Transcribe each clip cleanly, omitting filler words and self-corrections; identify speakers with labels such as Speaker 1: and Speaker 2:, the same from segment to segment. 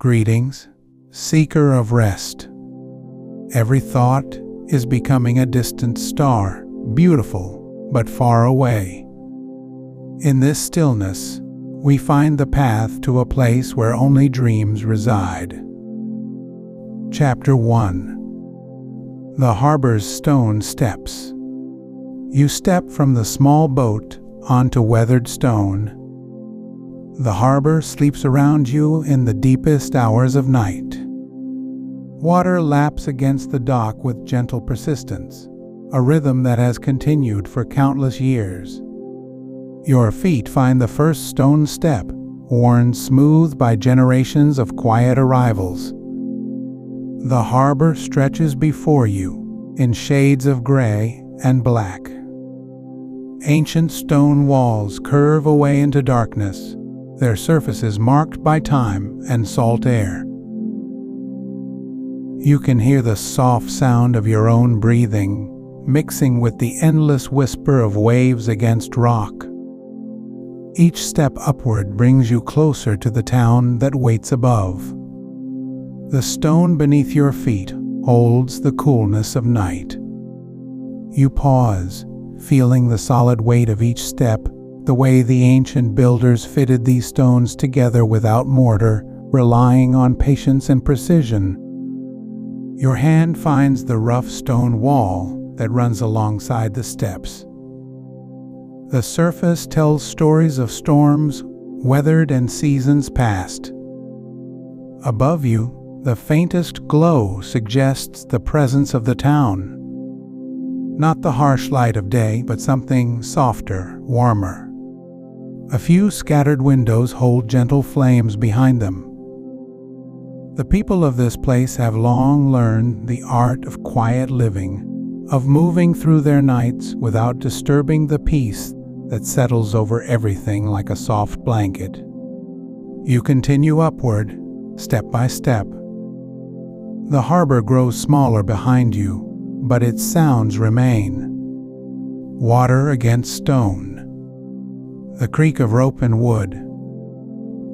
Speaker 1: Greetings, seeker of rest. Every thought is becoming a distant star, beautiful but far away. In this stillness, we find the path to a place where only dreams reside. Chapter 1. The Harbor's Stone Steps. You step from the small boat onto weathered stone. The harbor sleeps around you in the deepest hours of night. Water laps against the dock with gentle persistence, a rhythm that has continued for countless years. Your feet find the first stone step, worn smooth by generations of quiet arrivals. The harbor stretches before you in shades of gray and black. Ancient stone walls curve away into darkness, their surfaces marked by time and salt air. You can hear the soft sound of your own breathing, mixing with the endless whisper of waves against rock. Each step upward brings you closer to the town that waits above. The stone beneath your feet holds the coolness of night. You pause, feeling the solid weight of each step, the way the ancient builders fitted these stones together without mortar, relying on patience and precision. Your hand finds the rough stone wall that runs alongside the steps. The surface tells stories of storms, weathered and seasons past. Above you, the faintest glow suggests the presence of the town. Not the harsh light of day, but something softer, warmer. A few scattered windows hold gentle flames behind them. The people of this place have long learned the art of quiet living, of moving through their nights without disturbing the peace that settles over everything like a soft blanket. You continue upward, step by step. The harbor grows smaller behind you, but its sounds remain. Water against stone. The creak of rope and wood.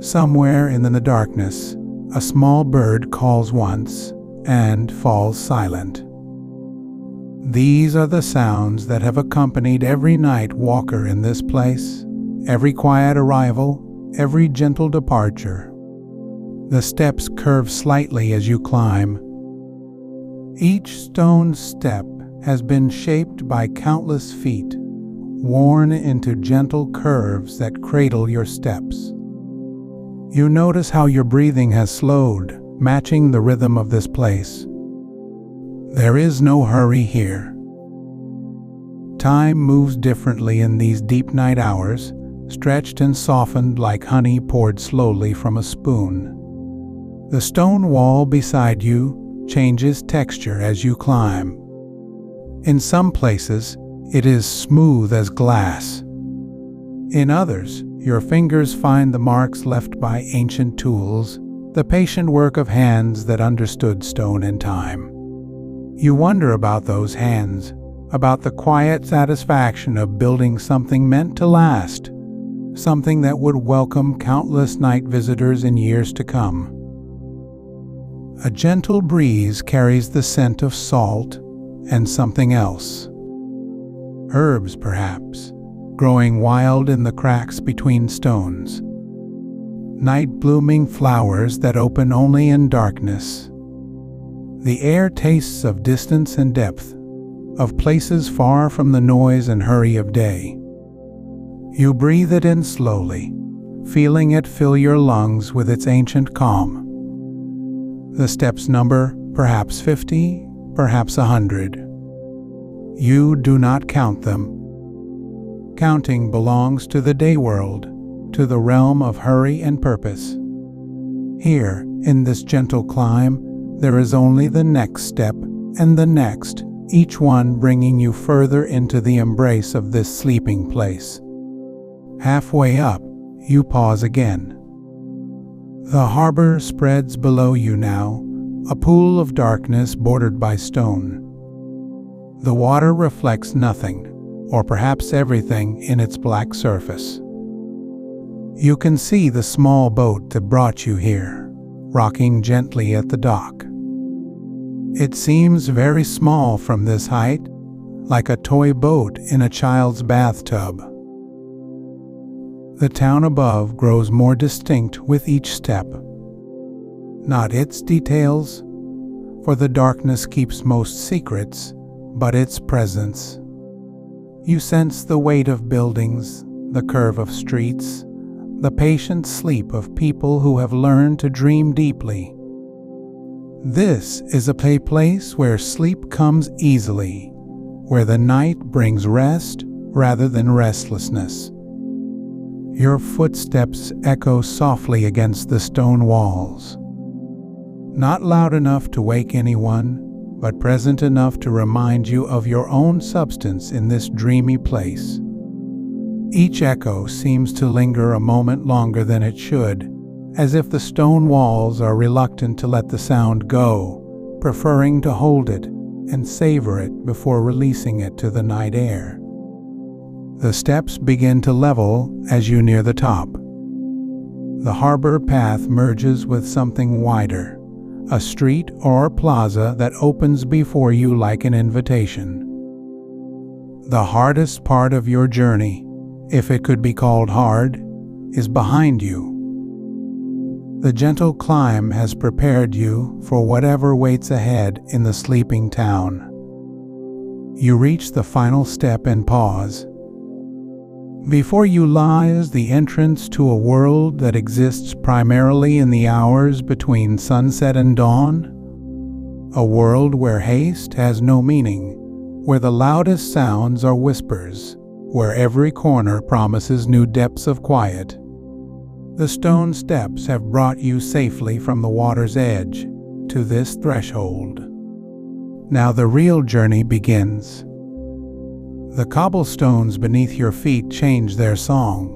Speaker 1: Somewhere in the darkness, a small bird calls once and falls silent. These are the sounds that have accompanied every night walker in this place, every quiet arrival, every gentle departure. The steps curve slightly as you climb. Each stone step has been shaped by countless feet, worn into gentle curves that cradle your steps. You notice how your breathing has slowed, matching the rhythm of this place. There is no hurry here. Time moves differently in these deep night hours, stretched and softened like honey poured slowly from a spoon. The stone wall beside you changes texture as you climb. In some places, it is smooth as glass. In others, your fingers find the marks left by ancient tools, the patient work of hands that understood stone and time. You wonder about those hands, about the quiet satisfaction of building something meant to last, something that would welcome countless night visitors in years to come. A gentle breeze carries the scent of salt and something else. Herbs, perhaps, growing wild in the cracks between stones. Night-blooming flowers that open only in darkness. The air tastes of distance and depth, of places far from the noise and hurry of day. You breathe it in slowly, feeling it fill your lungs with its ancient calm. The steps number perhaps 50, perhaps 100. You do not count them. Counting belongs to the day world, to the realm of hurry and purpose. Here, in this gentle climb, there is only the next step and the next, each one bringing you further into the embrace of this sleeping place. Halfway up, you pause again. The harbor spreads below you now, a pool of darkness bordered by stone. The water reflects nothing, or perhaps everything, in its black surface. You can see the small boat that brought you here, rocking gently at the dock. It seems very small from this height, like a toy boat in a child's bathtub. The town above grows more distinct with each step. Not its details, for the darkness keeps most secrets, but its presence. You sense the weight of buildings, the curve of streets, the patient sleep of people who have learned to dream deeply. This is a place where sleep comes easily, where the night brings rest rather than restlessness. Your footsteps echo softly against the stone walls. Not loud enough to wake anyone, but present enough to remind you of your own substance in this dreamy place. Each echo seems to linger a moment longer than it should, as if the stone walls are reluctant to let the sound go, preferring to hold it and savor it before releasing it to the night air. The steps begin to level as you near the top. The harbor path merges with something wider, a street or plaza that opens before you like an invitation. The hardest part of your journey, if it could be called hard, is behind you. The gentle climb has prepared you for whatever waits ahead in the sleeping town. You reach the final step and pause. Before you lies the entrance to a world that exists primarily in the hours between sunset and dawn. A world where haste has no meaning, where the loudest sounds are whispers, where every corner promises new depths of quiet. The stone steps have brought you safely from the water's edge to this threshold. Now the real journey begins. The cobblestones beneath your feet change their song.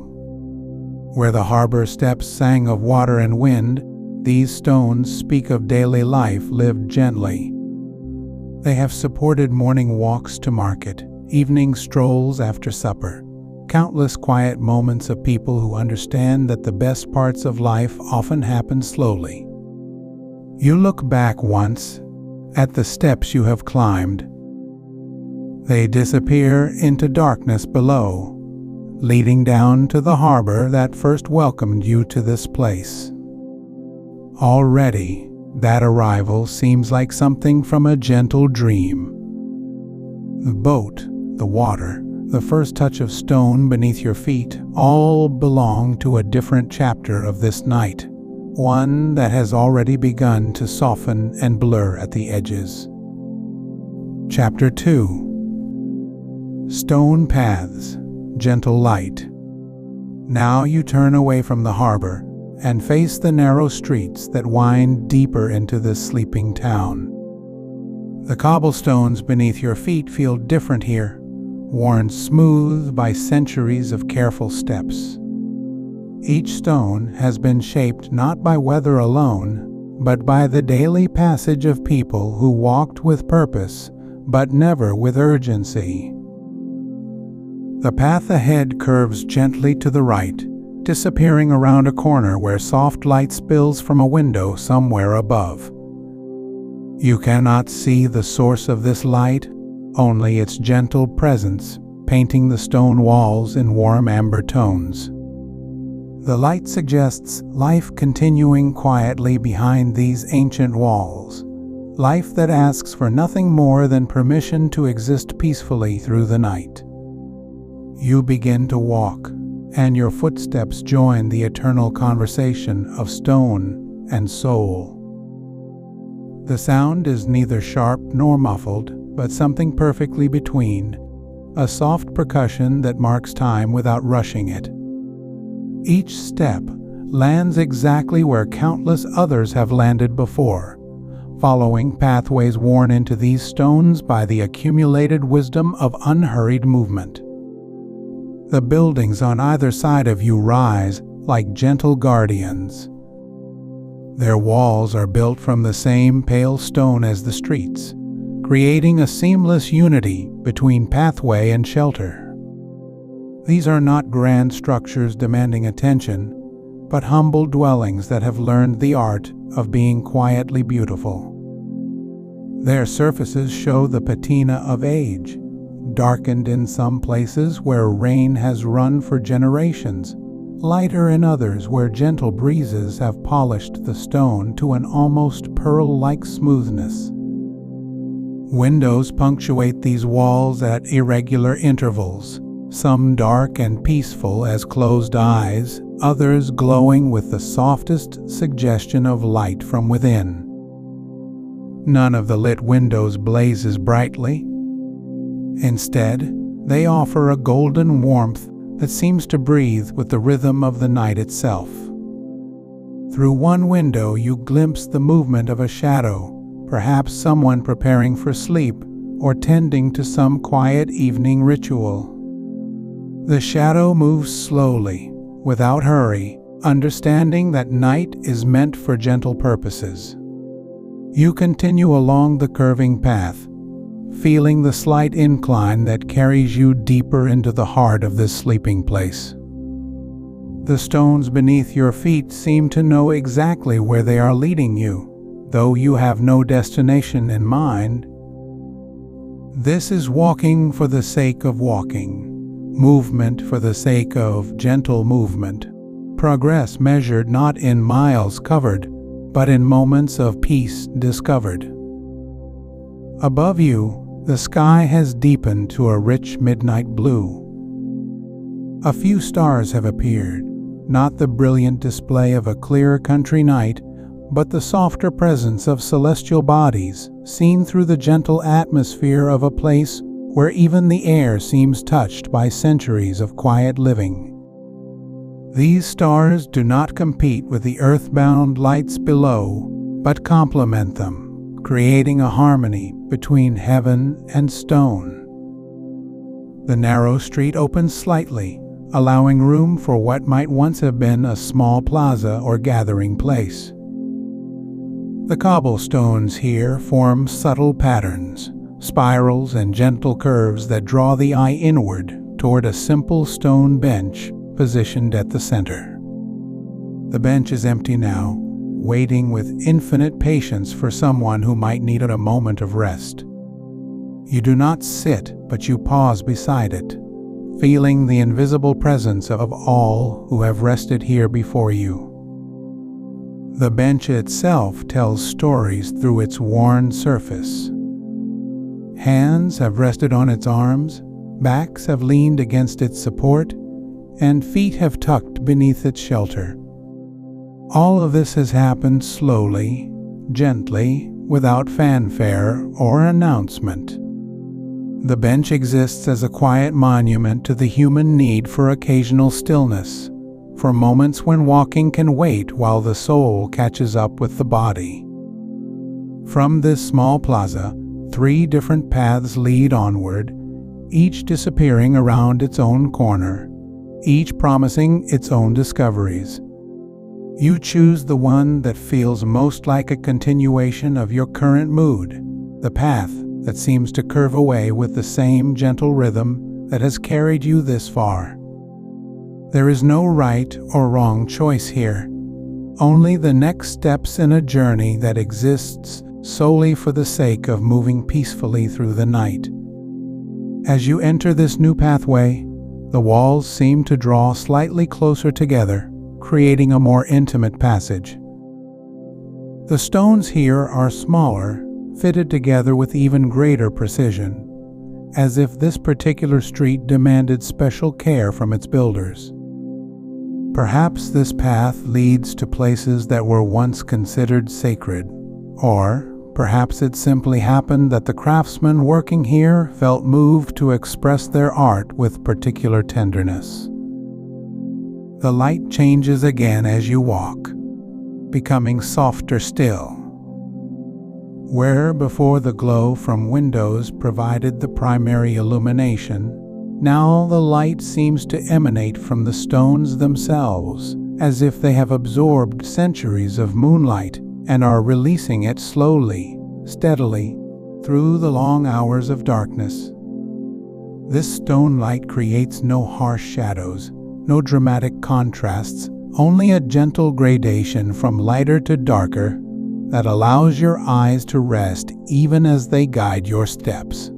Speaker 1: Where the harbor steps sang of water and wind, these stones speak of daily life lived gently. They have supported morning walks to market, evening strolls after supper, countless quiet moments of people who understand that the best parts of life often happen slowly. You look back once at the steps you have climbed. They disappear into darkness below, leading down to the harbor that first welcomed you to this place. Already, that arrival seems like something from a gentle dream. The boat, the water, the first touch of stone beneath your feet all belong to a different chapter of this night, one that has already begun to soften and blur at the edges. Chapter 2. Stone paths, gentle light. Now you turn away from the harbor and face the narrow streets that wind deeper into this sleeping town. The cobblestones beneath your feet feel different here, worn smooth by centuries of careful steps. Each stone has been shaped not by weather alone, but by the daily passage of people who walked with purpose, but never with urgency. The path ahead curves gently to the right, disappearing around a corner where soft light spills from a window somewhere above. You cannot see the source of this light, only its gentle presence painting the stone walls in warm amber tones. The light suggests life continuing quietly behind these ancient walls, life that asks for nothing more than permission to exist peacefully through the night. You begin to walk, and your footsteps join the eternal conversation of stone and soul. The sound is neither sharp nor muffled, but something perfectly between, a soft percussion that marks time without rushing it. Each step lands exactly where countless others have landed before, following pathways worn into these stones by the accumulated wisdom of unhurried movement. The buildings on either side of you rise like gentle guardians. Their walls are built from the same pale stone as the streets, creating a seamless unity between pathway and shelter. These are not grand structures demanding attention, but humble dwellings that have learned the art of being quietly beautiful. Their surfaces show the patina of age, darkened in some places where rain has run for generations, lighter in others where gentle breezes have polished the stone to an almost pearl-like smoothness. Windows punctuate these walls at irregular intervals, some dark and peaceful as closed eyes, others glowing with the softest suggestion of light from within. None of the lit windows blazes brightly. Instead, they offer a golden warmth that seems to breathe with the rhythm of the night itself. Through one window you glimpse the movement of a shadow, perhaps someone preparing for sleep or tending to some quiet evening ritual. The shadow moves slowly, without hurry, understanding that night is meant for gentle purposes. You continue along the curving path, feeling the slight incline that carries you deeper into the heart of this sleeping place. The stones beneath your feet seem to know exactly where they are leading you, though you have no destination in mind. This is walking for the sake of walking, movement for the sake of gentle movement, progress measured not in miles covered, but in moments of peace discovered. Above you, the sky has deepened to a rich midnight blue. A few stars have appeared, not the brilliant display of a clear country night, but the softer presence of celestial bodies seen through the gentle atmosphere of a place where even the air seems touched by centuries of quiet living. These stars do not compete with the earthbound lights below, but complement them, creating a harmony between heaven and stone. The narrow street opens slightly, allowing room for what might once have been a small plaza or gathering place. The cobblestones here form subtle patterns, spirals and gentle curves that draw the eye inward toward a simple stone bench positioned at the center. The bench is empty now, waiting with infinite patience for someone who might need a moment of rest. You do not sit, but you pause beside it, feeling the invisible presence of all who have rested here before you. The bench itself tells stories through its worn surface. Hands have rested on its arms, backs have leaned against its support, and feet have tucked beneath its shelter. All of this has happened slowly, gently, without fanfare or announcement. The bench exists as a quiet monument to the human need for occasional stillness, for moments when walking can wait while the soul catches up with the body. From this small plaza, 3 different paths lead onward, each disappearing around its own corner, each promising its own discoveries. You choose the one that feels most like a continuation of your current mood, the path that seems to curve away with the same gentle rhythm that has carried you this far. There is no right or wrong choice here, only the next steps in a journey that exists solely for the sake of moving peacefully through the night. As you enter this new pathway, the walls seem to draw slightly closer together, creating a more intimate passage. The stones here are smaller, fitted together with even greater precision, as if this particular street demanded special care from its builders. Perhaps this path leads to places that were once considered sacred, or perhaps it simply happened that the craftsmen working here felt moved to express their art with particular tenderness. The light changes again as you walk, becoming softer still. Where before the glow from windows provided the primary illumination, now the light seems to emanate from the stones themselves, as if they have absorbed centuries of moonlight and are releasing it slowly, steadily, through the long hours of darkness. This stone light creates no harsh shadows, no dramatic contrasts, only a gentle gradation from lighter to darker that allows your eyes to rest even as they guide your steps.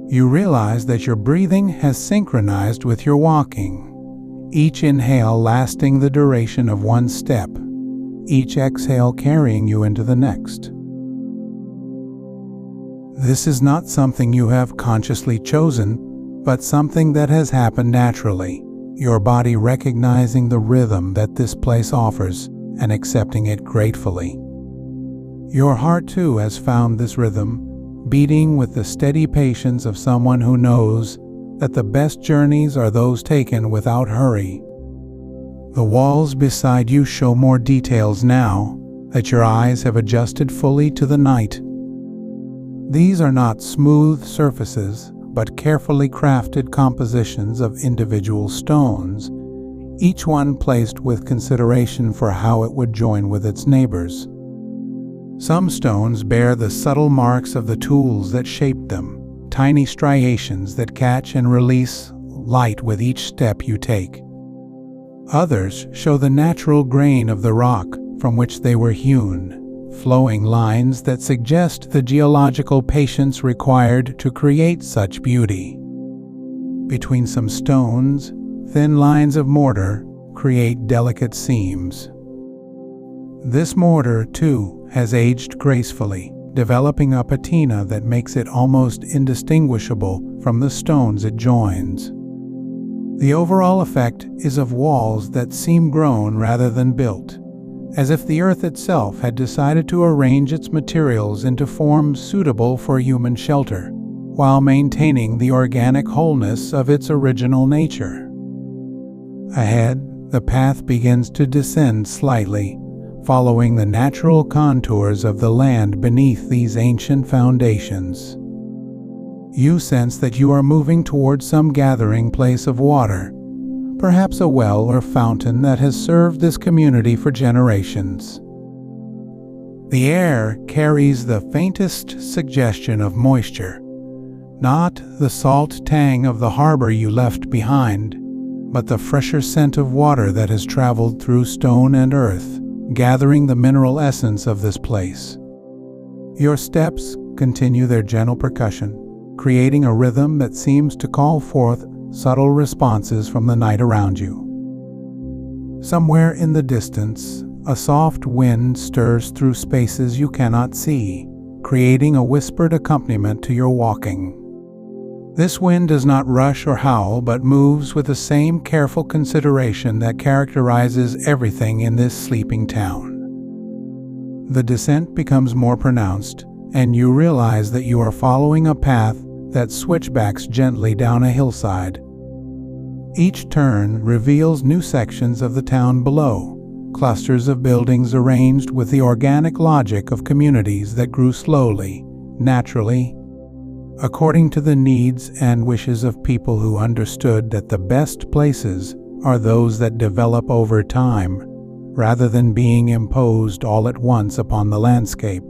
Speaker 1: You realize that your breathing has synchronized with your walking, each inhale lasting the duration of one step, each exhale carrying you into the next. This is not something you have consciously chosen, but something that has happened naturally, your body recognizing the rhythm that this place offers and accepting it gratefully. Your heart too has found this rhythm, beating with the steady patience of someone who knows that the best journeys are those taken without hurry. The walls beside you show more details now that your eyes have adjusted fully to the night. These are not smooth surfaces, but carefully crafted compositions of individual stones, each one placed with consideration for how it would join with its neighbors. Some stones bear the subtle marks of the tools that shaped them, tiny striations that catch and release light with each step you take. Others show the natural grain of the rock from which they were hewn, flowing lines that suggest the geological patience required to create such beauty. Between some stones, thin lines of mortar create delicate seams. This mortar, too, has aged gracefully, developing a patina that makes it almost indistinguishable from the stones it joins. The overall effect is of walls that seem grown rather than built, as if the earth itself had decided to arrange its materials into forms suitable for human shelter, while maintaining the organic wholeness of its original nature. Ahead, the path begins to descend slightly, following the natural contours of the land beneath these ancient foundations. You sense that you are moving towards some gathering place of water, perhaps a well or fountain that has served this community for generations. The air carries the faintest suggestion of moisture, not the salt tang of the harbor you left behind, but the fresher scent of water that has traveled through stone and earth, gathering the mineral essence of this place. Your steps continue their gentle percussion, creating a rhythm that seems to call forth subtle responses from the night around you. Somewhere in the distance, a soft wind stirs through spaces you cannot see, creating a whispered accompaniment to your walking. This wind does not rush or howl, but moves with the same careful consideration that characterizes everything in this sleeping town. The descent becomes more pronounced, and you realize that you are following a path that switchbacks gently down a hillside. Each turn reveals new sections of the town below, clusters of buildings arranged with the organic logic of communities that grew slowly, naturally, according to the needs and wishes of people who understood that the best places are those that develop over time, rather than being imposed all at once upon the landscape.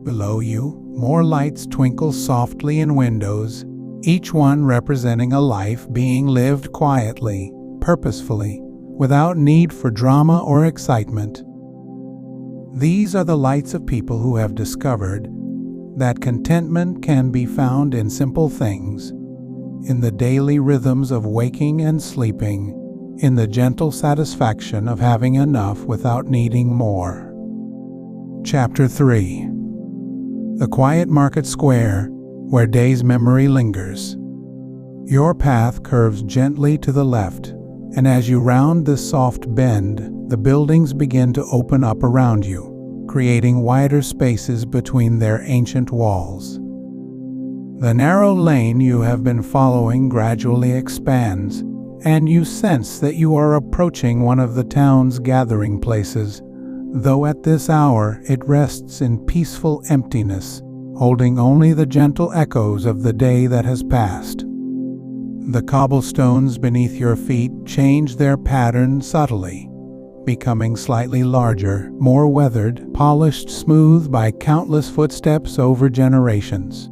Speaker 1: Below you, more lights twinkle softly in windows, each one representing a life being lived quietly, purposefully, without need for drama or excitement. These are the lights of people who have discovered that contentment can be found in simple things, in the daily rhythms of waking and sleeping, in the gentle satisfaction of having enough without needing more. Chapter 3. The quiet market square where day's memory lingers. Your path curves gently to the left, and as you round this soft bend, the buildings begin to open up around you, creating wider spaces between their ancient walls. The narrow lane you have been following gradually expands, and you sense that you are approaching one of the town's gathering places, though at this hour it rests in peaceful emptiness, holding only the gentle echoes of the day that has passed. The cobblestones beneath your feet change their pattern subtly, becoming slightly larger, more weathered, polished smooth by countless footsteps over generations.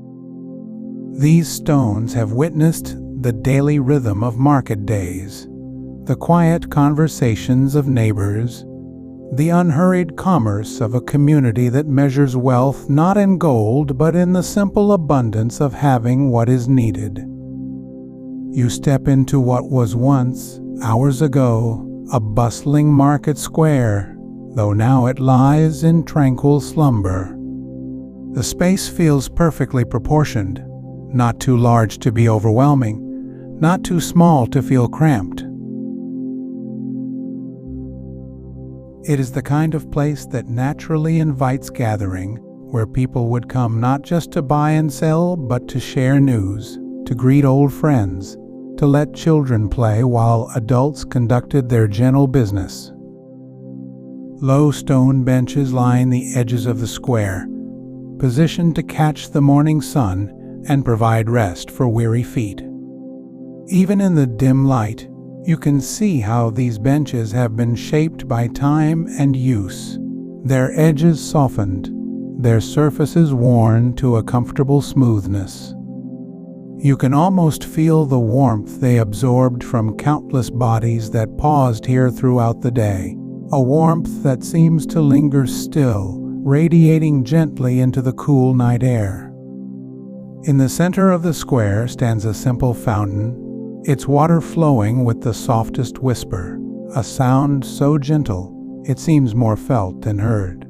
Speaker 1: These stones have witnessed the daily rhythm of market days, the quiet conversations of neighbors, the unhurried commerce of a community that measures wealth not in gold but in the simple abundance of having what is needed. You step into what was once, hours ago, a bustling market square, though now it lies in tranquil slumber. The space feels perfectly proportioned, not too large to be overwhelming, not too small to feel cramped. It is the kind of place that naturally invites gathering, where people would come not just to buy and sell, but to share news, to greet old friends, to let children play while adults conducted their gentle business. Low stone benches line the edges of the square, positioned to catch the morning sun and provide rest for weary feet. Even in the dim light, you can see how these benches have been shaped by time and use, their edges softened, their surfaces worn to a comfortable smoothness. You can almost feel the warmth they absorbed from countless bodies that paused here throughout the day, a warmth that seems to linger still, radiating gently into the cool night air. In the center of the square stands a simple fountain, its water flowing with the softest whisper, a sound so gentle it seems more felt than heard.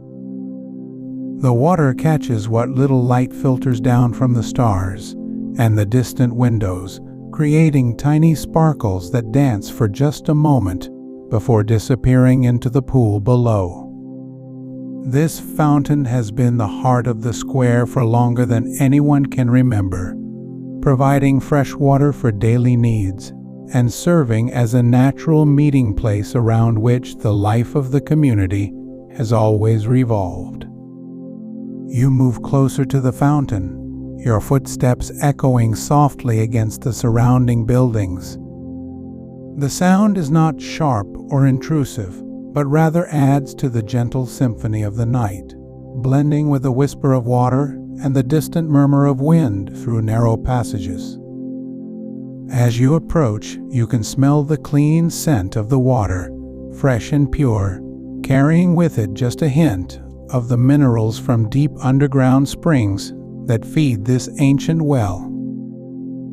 Speaker 1: The water catches what little light filters down from the stars and the distant windows, creating tiny sparkles that dance for just a moment before disappearing into the pool below. This fountain has been the heart of the square for longer than anyone can remember, providing fresh water for daily needs and serving as a natural meeting place around which the life of the community has always revolved. You move closer to the fountain, your footsteps echoing softly against the surrounding buildings. The sound is not sharp or intrusive, but rather adds to the gentle symphony of the night, blending with the whisper of water and the distant murmur of wind through narrow passages. As you approach, you can smell the clean scent of the water, fresh and pure, carrying with it just a hint of the minerals from deep underground springs that feed this ancient well.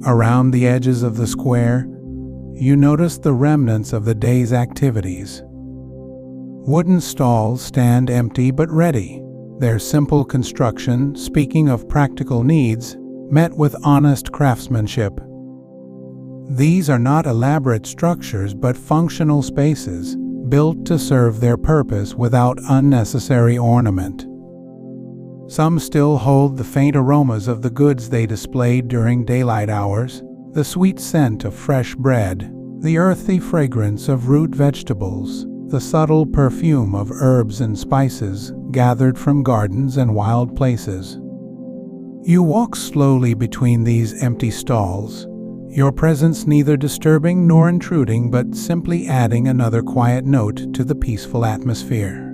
Speaker 1: Around the edges of the square, you notice the remnants of the day's activities. Wooden stalls stand empty but ready, their simple construction, speaking of practical needs, met with honest craftsmanship. These are not elaborate structures but functional spaces, built to serve their purpose without unnecessary ornament. Some still hold the faint aromas of the goods they displayed during daylight hours, the sweet scent of fresh bread, the earthy fragrance of root vegetables, the subtle perfume of herbs and spices gathered from gardens and wild places. You walk slowly between these empty stalls, your presence neither disturbing nor intruding but simply adding another quiet note to the peaceful atmosphere.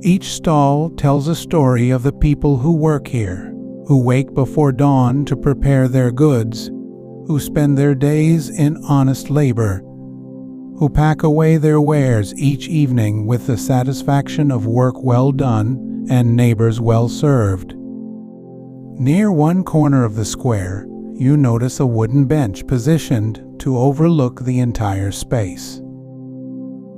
Speaker 1: Each stall tells a story of the people who work here, who wake before dawn to prepare their goods, who spend their days in honest labor, who pack away their wares each evening with the satisfaction of work well done and neighbors well served. Near one corner of the square, you notice a wooden bench positioned to overlook the entire space.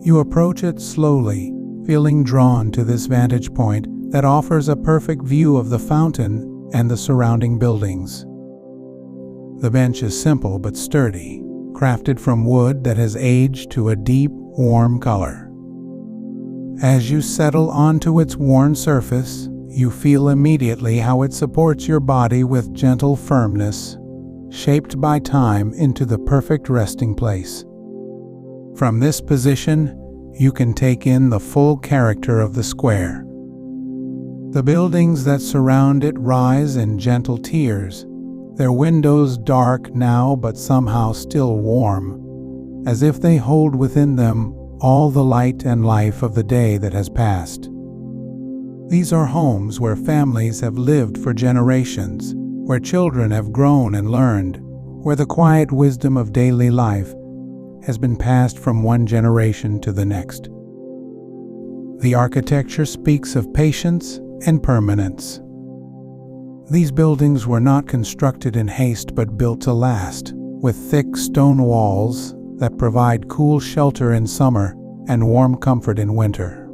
Speaker 1: You approach it slowly, feeling drawn to this vantage point that offers a perfect view of the fountain and the surrounding buildings. The bench is simple but sturdy, crafted from wood that has aged to a deep, warm color. As you settle onto its worn surface, you feel immediately how it supports your body with gentle firmness, shaped by time into the perfect resting place. From this position, you can take in the full character of the square. The buildings that surround it rise in gentle tiers, their windows dark now but somehow still warm, as if they hold within them all the light and life of the day that has passed. These are homes where families have lived for generations, where children have grown and learned, where the quiet wisdom of daily life has been passed from one generation to the next. The architecture speaks of patience and permanence. These buildings were not constructed in haste but built to last, with thick stone walls that provide cool shelter in summer and warm comfort in winter.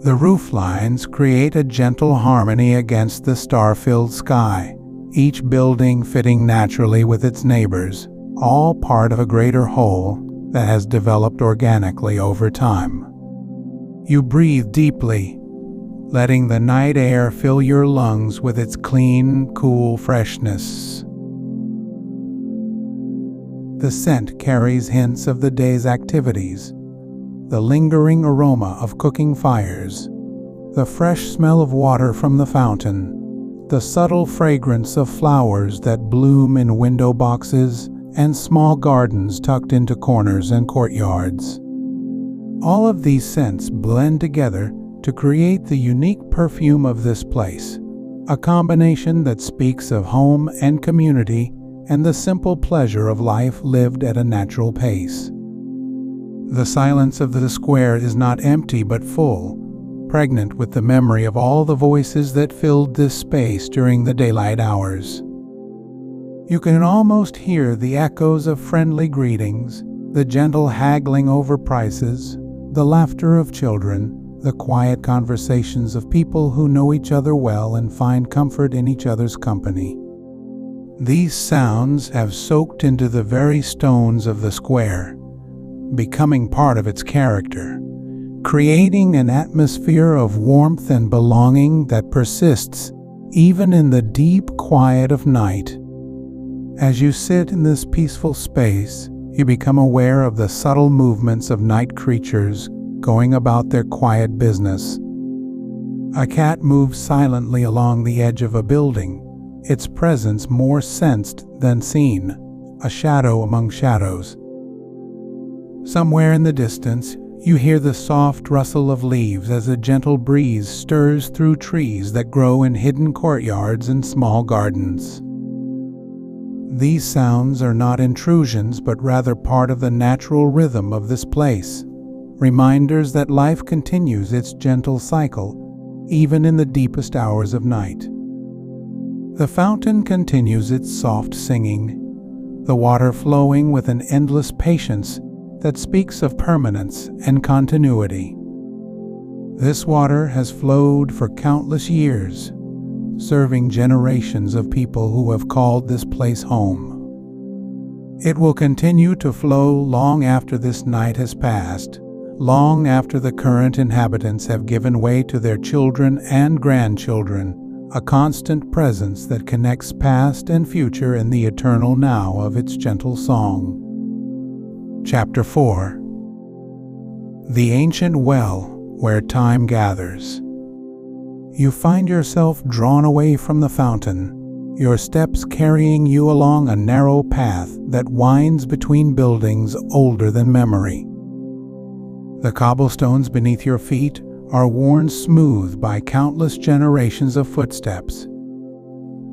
Speaker 1: The roof lines create a gentle harmony against the star-filled sky, each building fitting naturally with its neighbors, all part of a greater whole that has developed organically over time. You breathe deeply, letting the night air fill your lungs with its clean, cool freshness. The scent carries hints of the day's activities, the lingering aroma of cooking fires, the fresh smell of water from the fountain, the subtle fragrance of flowers that bloom in window boxes and small gardens tucked into corners and courtyards. All of these scents blend together to create the unique perfume of this place, a combination that speaks of home and community and the simple pleasure of life lived at a natural pace. The silence of the square is not empty but full, pregnant with the memory of all the voices that filled this space during the daylight hours. You can almost hear the echoes of friendly greetings, the gentle haggling over prices, the laughter of children, the quiet conversations of people who know each other well and find comfort in each other's company. These sounds have soaked into the very stones of the square, becoming part of its character, creating an atmosphere of warmth and belonging that persists even in the deep quiet of night. As you sit in this peaceful space, you become aware of the subtle movements of night creatures going about their quiet business. A cat moves silently along the edge of a building, its presence more sensed than seen, a shadow among shadows. Somewhere in the distance, you hear the soft rustle of leaves as a gentle breeze stirs through trees that grow in hidden courtyards and small gardens. These sounds are not intrusions but rather part of the natural rhythm of this place, reminders that life continues its gentle cycle, even in the deepest hours of night. The fountain continues its soft singing, the water flowing with an endless patience that speaks of permanence and continuity. This water has flowed for countless years, serving generations of people who have called this place home. It will continue to flow long after this night has passed, long after the current inhabitants have given way to their children and grandchildren, a constant presence that connects past and future in the eternal now of its gentle song. Chapter 4. The Ancient Well Where Time Gathers. You find yourself drawn away from the fountain, your steps carrying you along a narrow path that winds between buildings older than memory. The cobblestones beneath your feet are worn smooth by countless generations of footsteps,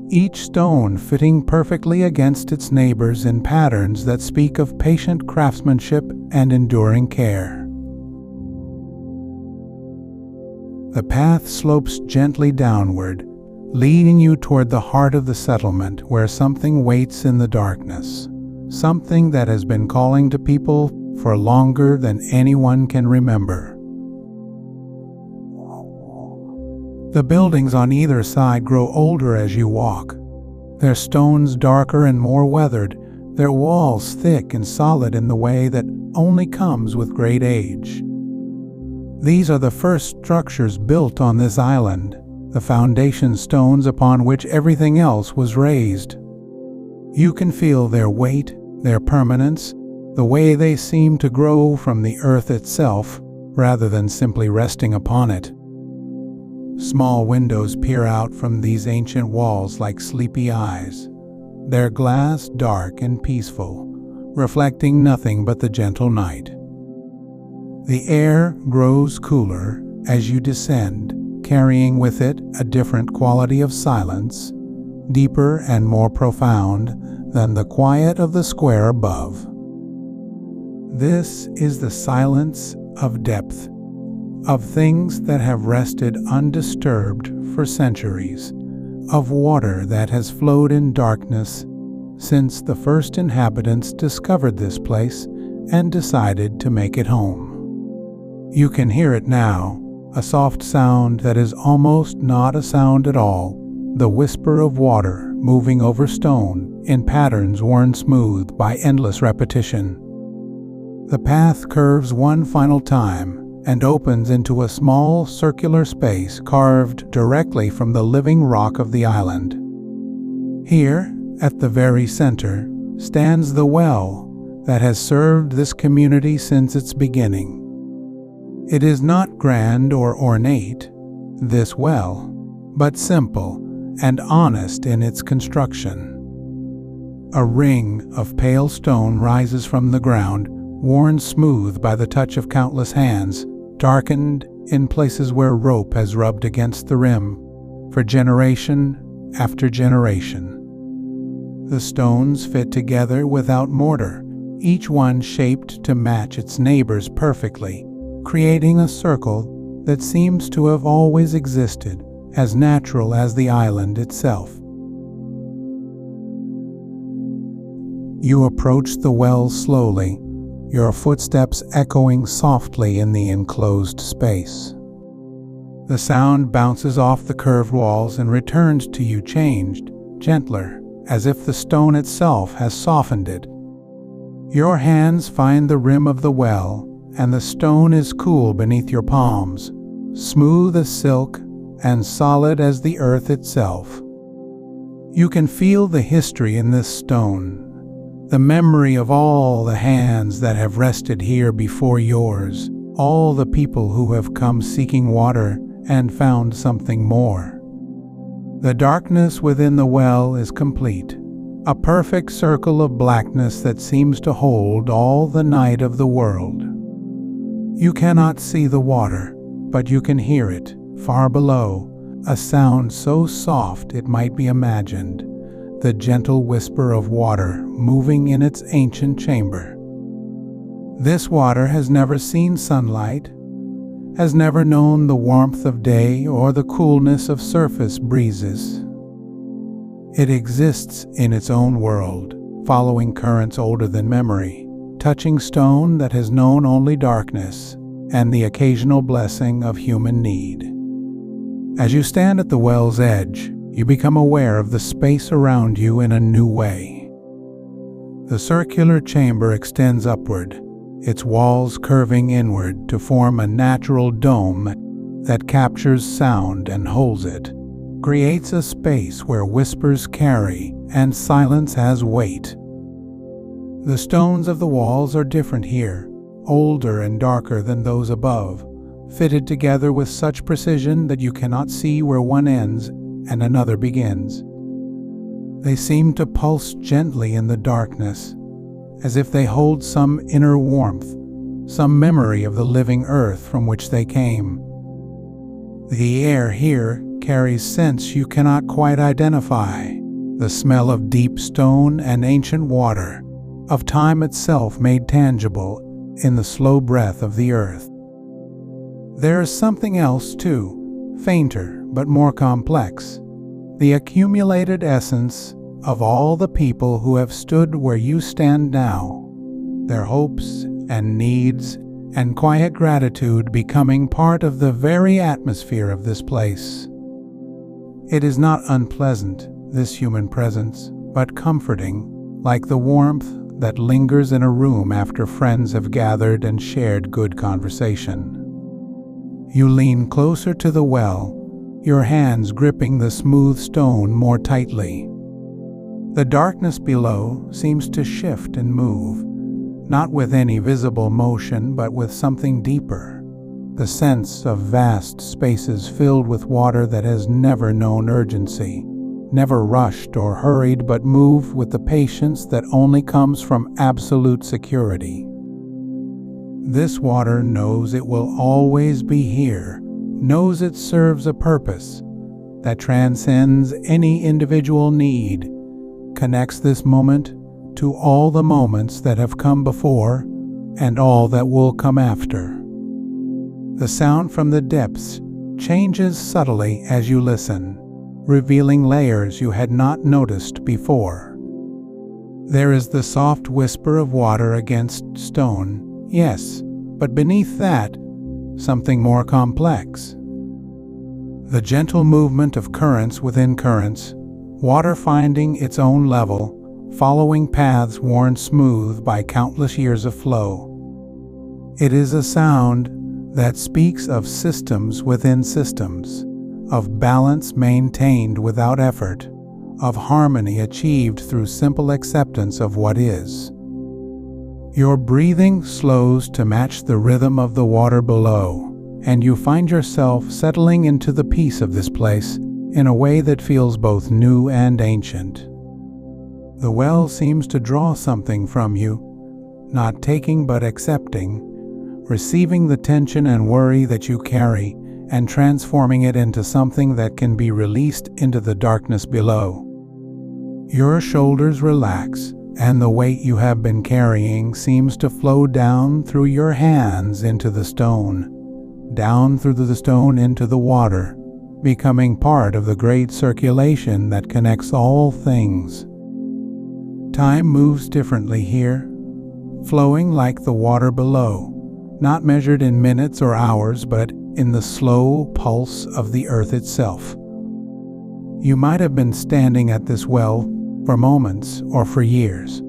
Speaker 1: each stone fitting perfectly against its neighbors in patterns that speak of patient craftsmanship and enduring care. The path slopes gently downward, leading you toward the heart of the settlement where something waits in the darkness, something that has been calling to people for longer than anyone can remember. The buildings on either side grow older as you walk, their stones darker and more weathered, their walls thick and solid in the way that only comes with great age. These are the first structures built on this island, the foundation stones upon which everything else was raised. You can feel their weight, their permanence, the way they seem to grow from the earth itself rather than simply resting upon it. Small windows peer out from these ancient walls like sleepy eyes, their glass dark and peaceful, reflecting nothing but the gentle night. The air grows cooler as you descend, carrying with it a different quality of silence, deeper and more profound than the quiet of the square above. This is the silence of depth, of things that have rested undisturbed for centuries, of water that has flowed in darkness since the first inhabitants discovered this place and decided to make it home. You can hear it now, a soft sound that is almost not a sound at all, the whisper of water moving over stone in patterns worn smooth by endless repetition. The path curves one final time and opens into a small circular space carved directly from the living rock of the island. Here, at the very center, stands the well that has served this community since its beginning. It is not grand or ornate, this well, but simple and honest in its construction. A ring of pale stone rises from the ground, worn smooth by the touch of countless hands, darkened in places where rope has rubbed against the rim for generation after generation. The stones fit together without mortar, each one shaped to match its neighbors perfectly, creating a circle that seems to have always existed, as natural as the island itself. You approach the well slowly, your footsteps echoing softly in the enclosed space. The sound bounces off the curved walls and returns to you changed, gentler, as if the stone itself has softened it. Your hands find the rim of the well, and the stone is cool beneath your palms, smooth as silk and solid as the earth itself. You can feel the history in this stone, the memory of all the hands that have rested here before yours, all the people who have come seeking water and found something more. The darkness within the well is complete, a perfect circle of blackness that seems to hold all the night of the world. You cannot see the water, but you can hear it, far below, a sound so soft it might be imagined, the gentle whisper of water moving in its ancient chamber. This water has never seen sunlight, has never known the warmth of day or the coolness of surface breezes. It exists in its own world, following currents older than memory, touching stone that has known only darkness and the occasional blessing of human need. As you stand at the well's edge, you become aware of the space around you in a new way. The circular chamber extends upward, its walls curving inward to form a natural dome that captures sound and holds it, creates a space where whispers carry and silence has weight. The stones of the walls are different here, older and darker than those above, fitted together with such precision that you cannot see where one ends and another begins. They seem to pulse gently in the darkness, as if they hold some inner warmth, some memory of the living earth from which they came. The air here carries scents you cannot quite identify, the smell of deep stone and ancient water, of time itself made tangible in the slow breath of the earth. There is something else too, fainter but more complex, the accumulated essence of all the people who have stood where you stand now, their hopes and needs and quiet gratitude becoming part of the very atmosphere of this place. It is not unpleasant, this human presence, but comforting, like the warmth that lingers in a room after friends have gathered and shared good conversation. You lean closer to the well, your hands gripping the smooth stone more tightly. The darkness below seems to shift and move, not with any visible motion, but with something deeper, the sense of vast spaces filled with water that has never known urgency, never rushed or hurried, but moved with the patience that only comes from absolute security. This water knows it will always be here, knows it serves a purpose that transcends any individual need, connects this moment to all the moments that have come before, and all that will come after. The sound from the depths changes subtly as you listen, revealing layers you had not noticed before. There is the soft whisper of water against stone, yes, but beneath that, something more complex. The gentle movement of currents within currents, water finding its own level, following paths worn smooth by countless years of flow. It is a sound that speaks of systems within systems, of balance maintained without effort, of harmony achieved through simple acceptance of what is. Your breathing slows to match the rhythm of the water below, and you find yourself settling into the peace of this place in a way that feels both new and ancient. The well seems to draw something from you, not taking but accepting, receiving the tension and worry that you carry and transforming it into something that can be released into the darkness below. Your shoulders relax, and the weight you have been carrying seems to flow down through your hands into the stone, down through the stone into the water, becoming part of the great circulation that connects all things. Time moves differently here, flowing like the water below, not measured in minutes or hours, but in the slow pulse of the earth itself. You might have been standing at this well for moments or for years.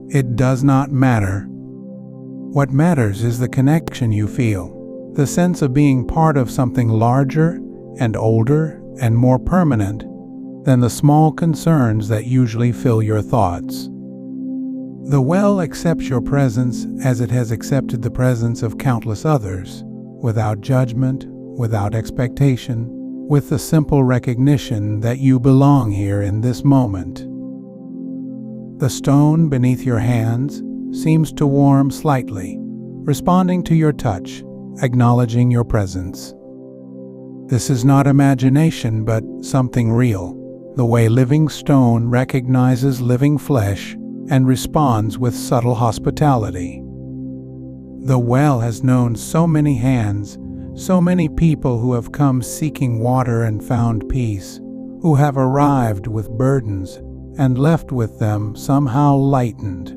Speaker 1: It does not matter. What matters is the connection you feel, the sense of being part of something larger and older and more permanent than the small concerns that usually fill your thoughts. The well accepts your presence as it has accepted the presence of countless others, without judgment, without expectation, with the simple recognition that you belong here in this moment. The stone beneath your hands seems to warm slightly, responding to your touch, acknowledging your presence. This is not imagination, but something real, the way living stone recognizes living flesh and responds with subtle hospitality. The well has known so many hands, so many people who have come seeking water and found peace, who have arrived with burdens and left with them somehow lightened.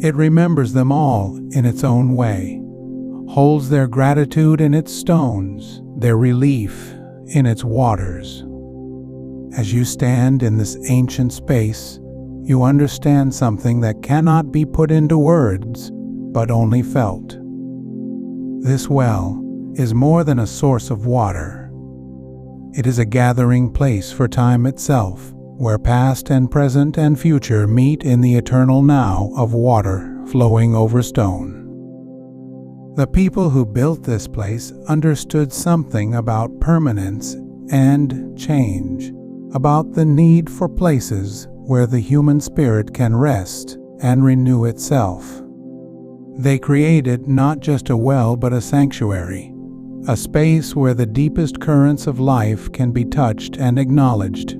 Speaker 1: It remembers them all in its own way, holds their gratitude in its stones, their relief in its waters. As you stand in this ancient space, you understand something that cannot be put into words, but only felt. This well is more than a source of water. It is a gathering place for time itself, where past and present and future meet in the eternal now of water flowing over stone. The people who built this place understood something about permanence and change, about the need for places where the human spirit can rest and renew itself. They created not just a well but a sanctuary, a space where the deepest currents of life can be touched and acknowledged.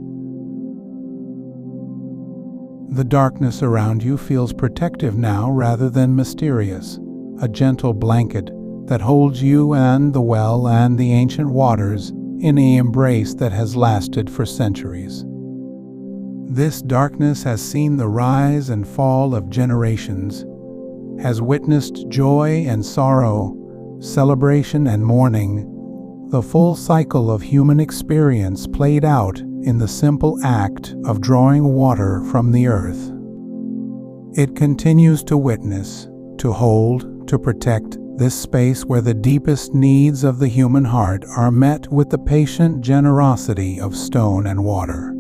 Speaker 1: The darkness around you feels protective now rather than mysterious, a gentle blanket that holds you and the well and the ancient waters in an embrace that has lasted for centuries. This darkness has seen the rise and fall of generations, has witnessed joy and sorrow, celebration and mourning, the full cycle of human experience played out in the simple act of drawing water from the earth. It continues to witness, to hold, to protect this space where the deepest needs of the human heart are met with the patient generosity of stone and water.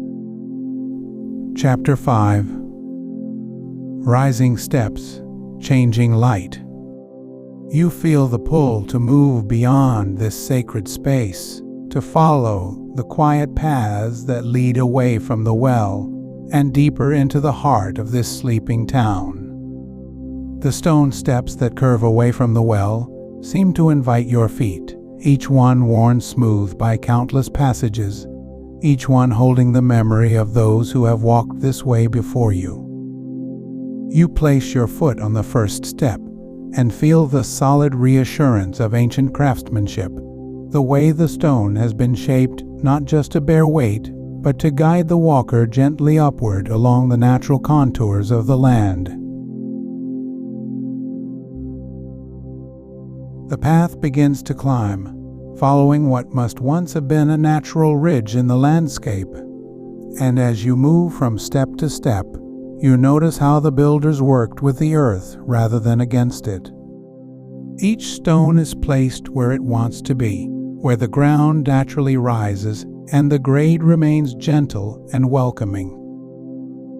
Speaker 1: Chapter 5. Rising Steps, Changing Light. You feel the pull to move beyond this sacred space, to follow the quiet paths that lead away from the well and deeper into the heart of this sleeping town. The stone steps that curve away from the well seem to invite your feet, each one worn smooth by countless passages, each one holding the memory of those who have walked this way before you. You place your foot on the first step, and feel the solid reassurance of ancient craftsmanship, the way the stone has been shaped not just to bear weight, but to guide the walker gently upward along the natural contours of the land. The path begins to climb, following what must once have been a natural ridge in the landscape. And as you move from step to step, you notice how the builders worked with the earth rather than against it. Each stone is placed where it wants to be, where the ground naturally rises and the grade remains gentle and welcoming.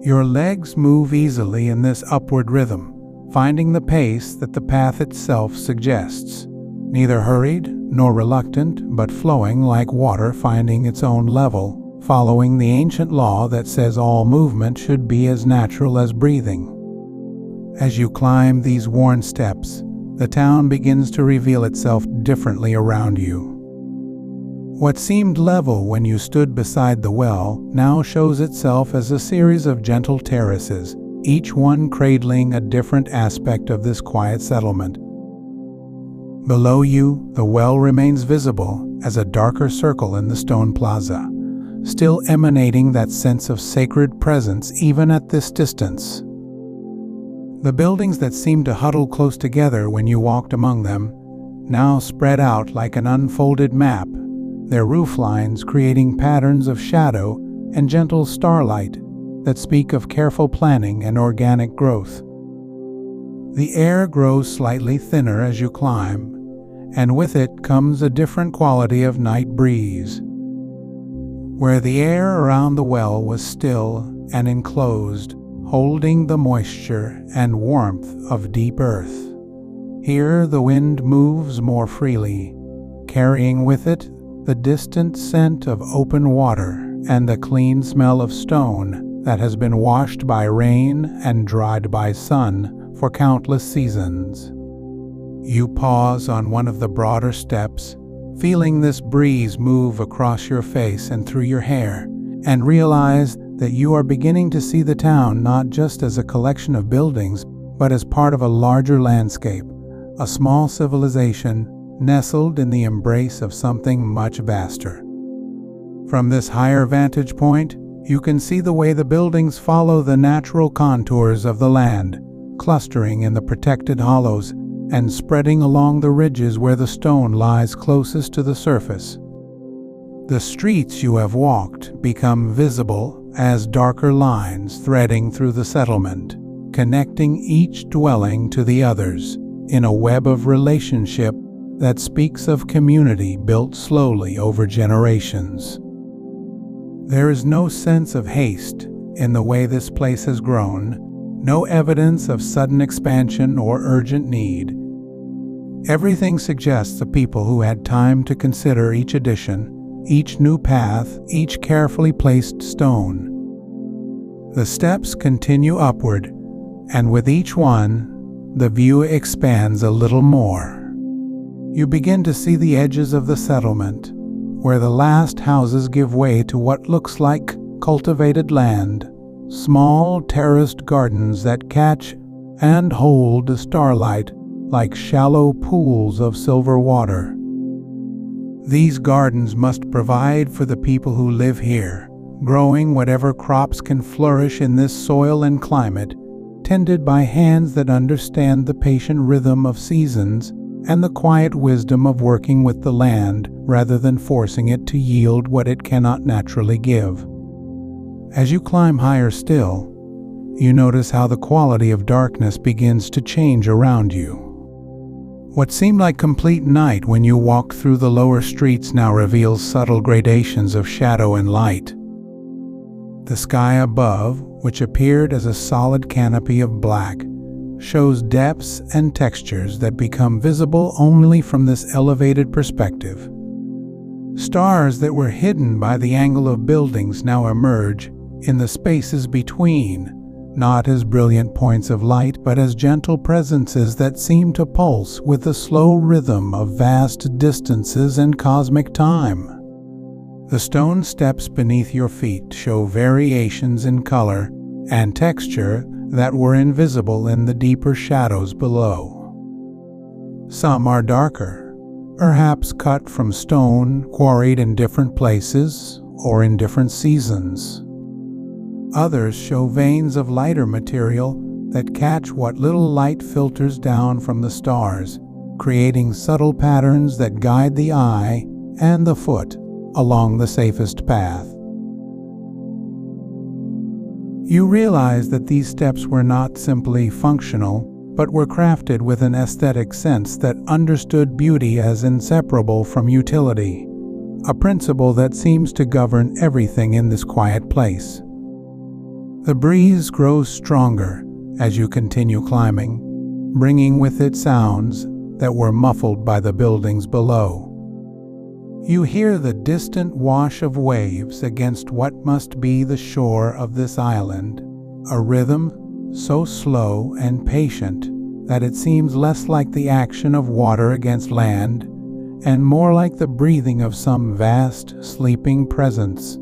Speaker 1: Your legs move easily in this upward rhythm, finding the pace that the path itself suggests, neither hurried nor reluctant, but flowing like water finding its own level, following the ancient law that says all movement should be as natural as breathing. As you climb these worn steps, the town begins to reveal itself differently around you. What seemed level when you stood beside the well now shows itself as a series of gentle terraces, each one cradling a different aspect of this quiet settlement. Below you, the well remains visible as a darker circle in the stone plaza, still emanating that sense of sacred presence even at this distance. The buildings that seemed to huddle close together when you walked among them now spread out like an unfolded map, their roof lines creating patterns of shadow and gentle starlight that speak of careful planning and organic growth. The air grows slightly thinner as you climb, and with it comes a different quality of night breeze. Where the air around the well was still and enclosed, holding the moisture and warmth of deep earth, here the wind moves more freely, carrying with it the distant scent of open water and the clean smell of stone that has been washed by rain and dried by sun for countless seasons. You pause on one of the broader steps, feeling this breeze move across your face and through your hair, and realize that you are beginning to see the town not just as a collection of buildings, but as part of a larger landscape, a small civilization nestled in the embrace of something much vaster. From this higher vantage point, you can see the way the buildings follow the natural contours of the land, clustering in the protected hollows and spreading along the ridges where the stone lies closest to the surface. The streets you have walked become visible as darker lines threading through the settlement, connecting each dwelling to the others in a web of relationship that speaks of community built slowly over generations. There is no sense of haste in the way this place has grown, no evidence of sudden expansion or urgent need. Everything suggests a people who had time to consider each addition, each new path, each carefully placed stone. The steps continue upward, and with each one, the view expands a little more. You begin to see the edges of the settlement, where the last houses give way to what looks like cultivated land, small terraced gardens that catch and hold the starlight like shallow pools of silver water. These gardens must provide for the people who live here, growing whatever crops can flourish in this soil and climate, tended by hands that understand the patient rhythm of seasons and the quiet wisdom of working with the land rather than forcing it to yield what it cannot naturally give. As you climb higher still, you notice how the quality of darkness begins to change around you. What seemed like complete night when you walked through the lower streets now reveals subtle gradations of shadow and light. The sky above, which appeared as a solid canopy of black, shows depths and textures that become visible only from this elevated perspective. Stars that were hidden by the angle of buildings now emerge in the spaces between, not as brilliant points of light, but as gentle presences that seem to pulse with the slow rhythm of vast distances and cosmic time. The stone steps beneath your feet show variations in color and texture that were invisible in the deeper shadows below. Some are darker, perhaps cut from stone quarried in different places or in different seasons. Others show veins of lighter material that catch what little light filters down from the stars, creating subtle patterns that guide the eye and the foot along the safest path. You realize that these steps were not simply functional, but were crafted with an aesthetic sense that understood beauty as inseparable from utility, a principle that seems to govern everything in this quiet place. The breeze grows stronger as you continue climbing, bringing with it sounds that were muffled by the buildings below. You hear the distant wash of waves against what must be the shore of this island, a rhythm so slow and patient that it seems less like the action of water against land and more like the breathing of some vast, sleeping presence.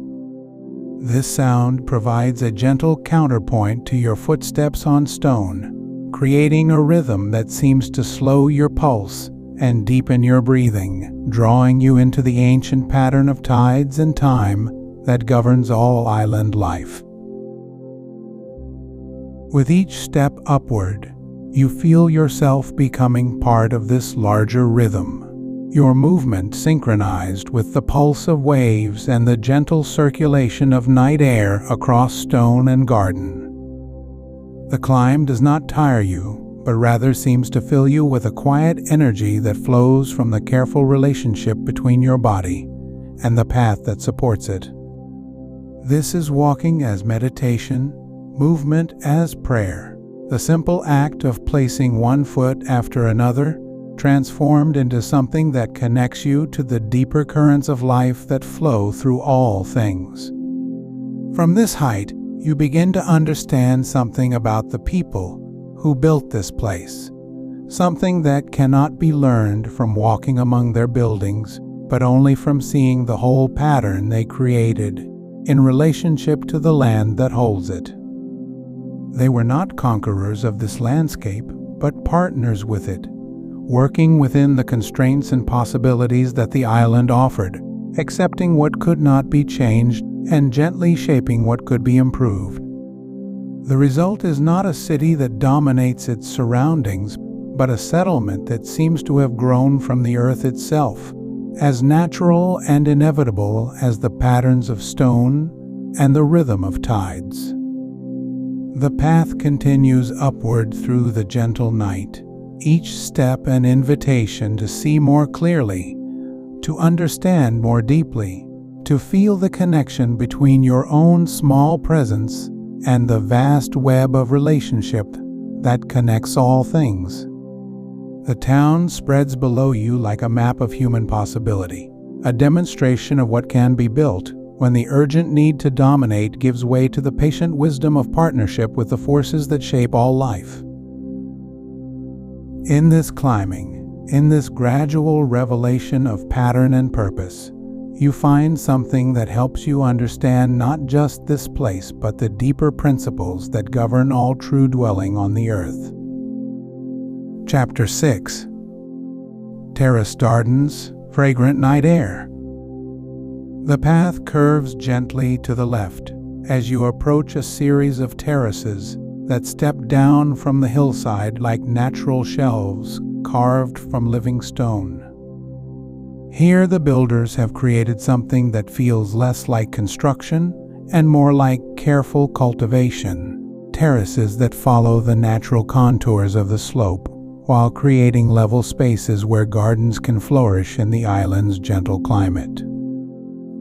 Speaker 1: This sound provides a gentle counterpoint to your footsteps on stone, creating a rhythm that seems to slow your pulse and deepen your breathing, drawing you into the ancient pattern of tides and time that governs all island life. With each step upward, you feel yourself becoming part of this larger rhythm, your movement synchronized with the pulse of waves and the gentle circulation of night air across stone and garden. The climb does not tire you, but rather seems to fill you with a quiet energy that flows from the careful relationship between your body and the path that supports it. This is walking as meditation, movement as prayer, the simple act of placing one foot after another, transformed into something that connects you to the deeper currents of life that flow through all things. From this height, you begin to understand something about the people who built this place, something that cannot be learned from walking among their buildings, but only from seeing the whole pattern they created in relationship to the land that holds it. They were not conquerors of this landscape, but partners with it, working within the constraints and possibilities that the island offered, accepting what could not be changed and gently shaping what could be improved. The result is not a city that dominates its surroundings, but a settlement that seems to have grown from the earth itself, as natural and inevitable as the patterns of stone and the rhythm of tides. The path continues upward through the gentle night, each step an invitation to see more clearly, to understand more deeply, to feel the connection between your own small presence and the vast web of relationship that connects all things. The town spreads below you like a map of human possibility, a demonstration of what can be built when the urgent need to dominate gives way to the patient wisdom of partnership with the forces that shape all life. In this climbing, in this gradual revelation of pattern and purpose, you find something that helps you understand not just this place, but the deeper principles that govern all true dwelling on the earth. Chapter 6. Terrace Gardens, Fragrant Night Air. The path curves gently to the left as you approach a series of terraces that step down from the hillside like natural shelves carved from living stone. Here the builders have created something that feels less like construction and more like careful cultivation, terraces that follow the natural contours of the slope, while creating level spaces where gardens can flourish in the island's gentle climate.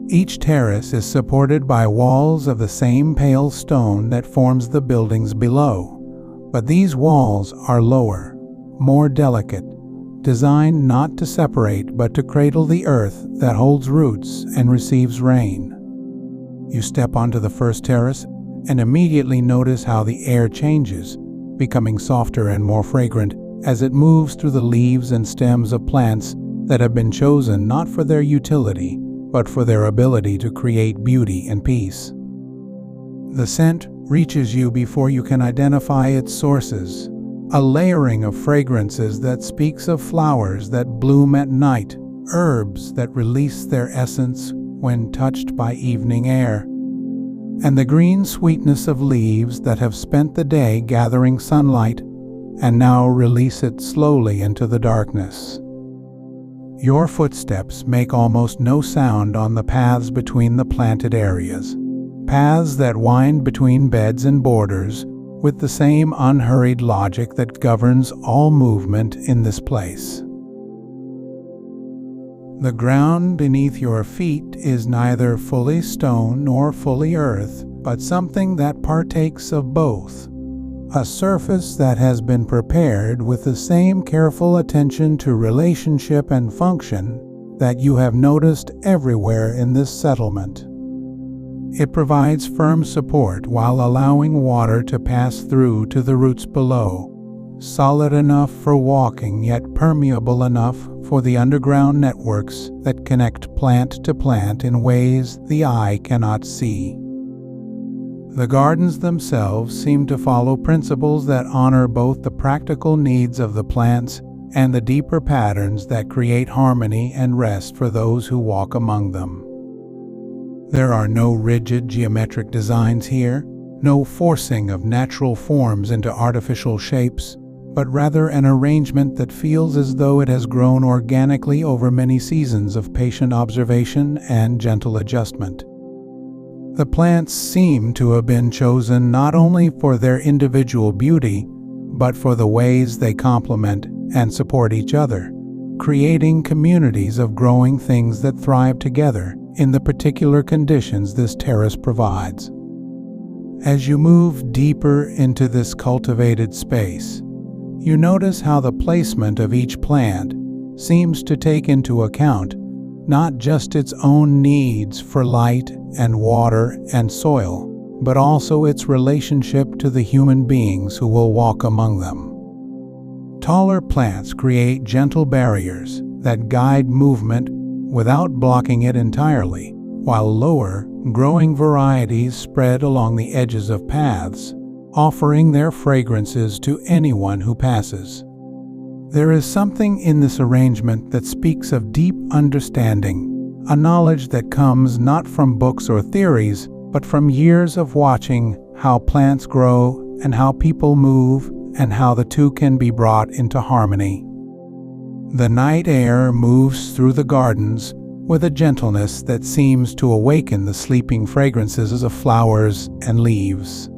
Speaker 1: Each terrace is supported by walls of the same pale stone that forms the buildings below, but these walls are lower, more delicate, designed not to separate but to cradle the earth that holds roots and receives rain. You step onto the first terrace and immediately notice how the air changes, becoming softer and more fragrant as it moves through the leaves and stems of plants that have been chosen not for their utility, but for their ability to create beauty and peace. The scent reaches you before you can identify its sources, a layering of fragrances that speaks of flowers that bloom at night, herbs that release their essence when touched by evening air, and the green sweetness of leaves that have spent the day gathering sunlight and now release it slowly into the darkness. Your footsteps make almost no sound on the paths between the planted areas, paths that wind between beds and borders with the same unhurried logic that governs all movement in this place. The ground beneath your feet is neither fully stone nor fully earth, but something that partakes of both. A surface that has been prepared with the same careful attention to relationship and function that you have noticed everywhere in this settlement. It provides firm support while allowing water to pass through to the roots below, solid enough for walking yet permeable enough for the underground networks that connect plant to plant in ways the eye cannot see. The gardens themselves seem to follow principles that honor both the practical needs of the plants and the deeper patterns that create harmony and rest for those who walk among them. There are no rigid geometric designs here, no forcing of natural forms into artificial shapes, but rather an arrangement that feels as though it has grown organically over many seasons of patient observation and gentle adjustment. The plants seem to have been chosen not only for their individual beauty, but for the ways they complement and support each other, creating communities of growing things that thrive together in the particular conditions this terrace provides. As you move deeper into this cultivated space, you notice how the placement of each plant seems to take into account not just its own needs for light and water and soil, but also its relationship to the human beings who will walk among them. Taller plants create gentle barriers that guide movement without blocking it entirely, while lower, growing varieties spread along the edges of paths, offering their fragrances to anyone who passes. There is something in this arrangement that speaks of deep understanding, a knowledge that comes not from books or theories, but from years of watching how plants grow and how people move and how the two can be brought into harmony. The night air moves through the gardens with a gentleness that seems to awaken the sleeping fragrances of flowers and leaves.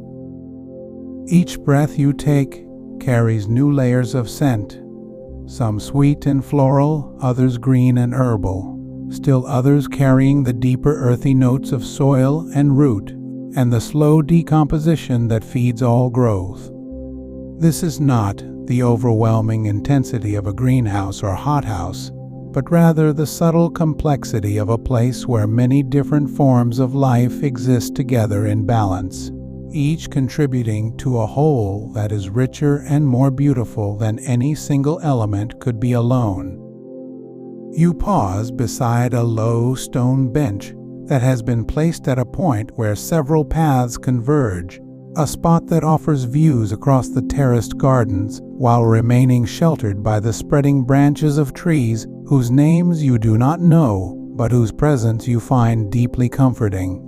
Speaker 1: Each breath you take carries new layers of scent, some sweet and floral, others green and herbal, still others carrying the deeper earthy notes of soil and root and the slow decomposition that feeds all growth. This is not the overwhelming intensity of a greenhouse or hothouse, but rather the subtle complexity of a place where many different forms of life exist together in balance, each contributing to a whole that is richer and more beautiful than any single element could be alone. You pause beside a low stone bench that has been placed at a point where several paths converge, a spot that offers views across the terraced gardens while remaining sheltered by the spreading branches of trees whose names you do not know, but whose presence you find deeply comforting.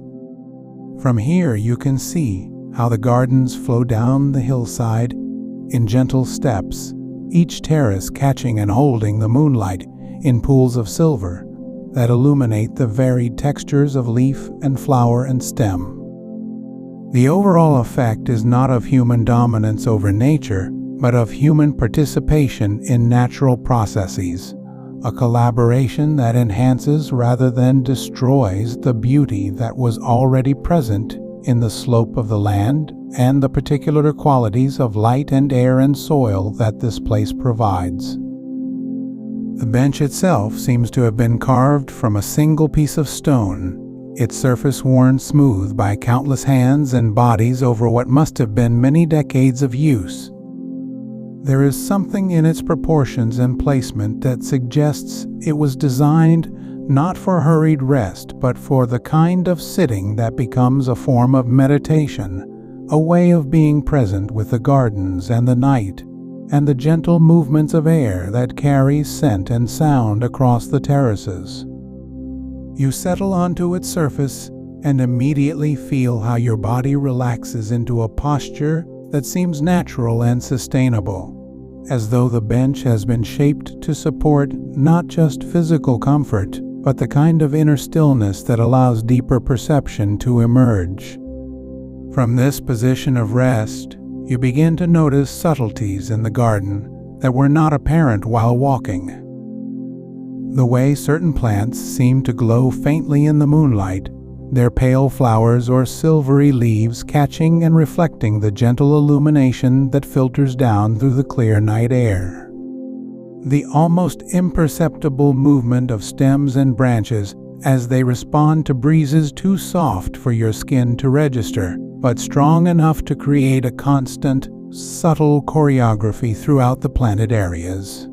Speaker 1: From here you can see how the gardens flow down the hillside in gentle steps, each terrace catching and holding the moonlight in pools of silver that illuminate the varied textures of leaf and flower and stem. The overall effect is not of human dominance over nature, but of human participation in natural processes, a collaboration that enhances rather than destroys the beauty that was already present in the slope of the land and the particular qualities of light and air and soil that this place provides. The bench itself seems to have been carved from a single piece of stone, its surface worn smooth by countless hands and bodies over what must have been many decades of use. There is something in its proportions and placement that suggests it was designed not for hurried rest, but for the kind of sitting that becomes a form of meditation, a way of being present with the gardens and the night, and the gentle movements of air that carries scent and sound across the terraces. You settle onto its surface and immediately feel how your body relaxes into a posture that seems natural and sustainable, as though the bench has been shaped to support not just physical comfort, but the kind of inner stillness that allows deeper perception to emerge. From this position of rest, you begin to notice subtleties in the garden that were not apparent while walking. The way certain plants seem to glow faintly in the moonlight, their pale flowers or silvery leaves catching and reflecting the gentle illumination that filters down through the clear night air. The almost imperceptible movement of stems and branches as they respond to breezes too soft for your skin to register, but strong enough to create a constant, subtle choreography throughout the planted areas.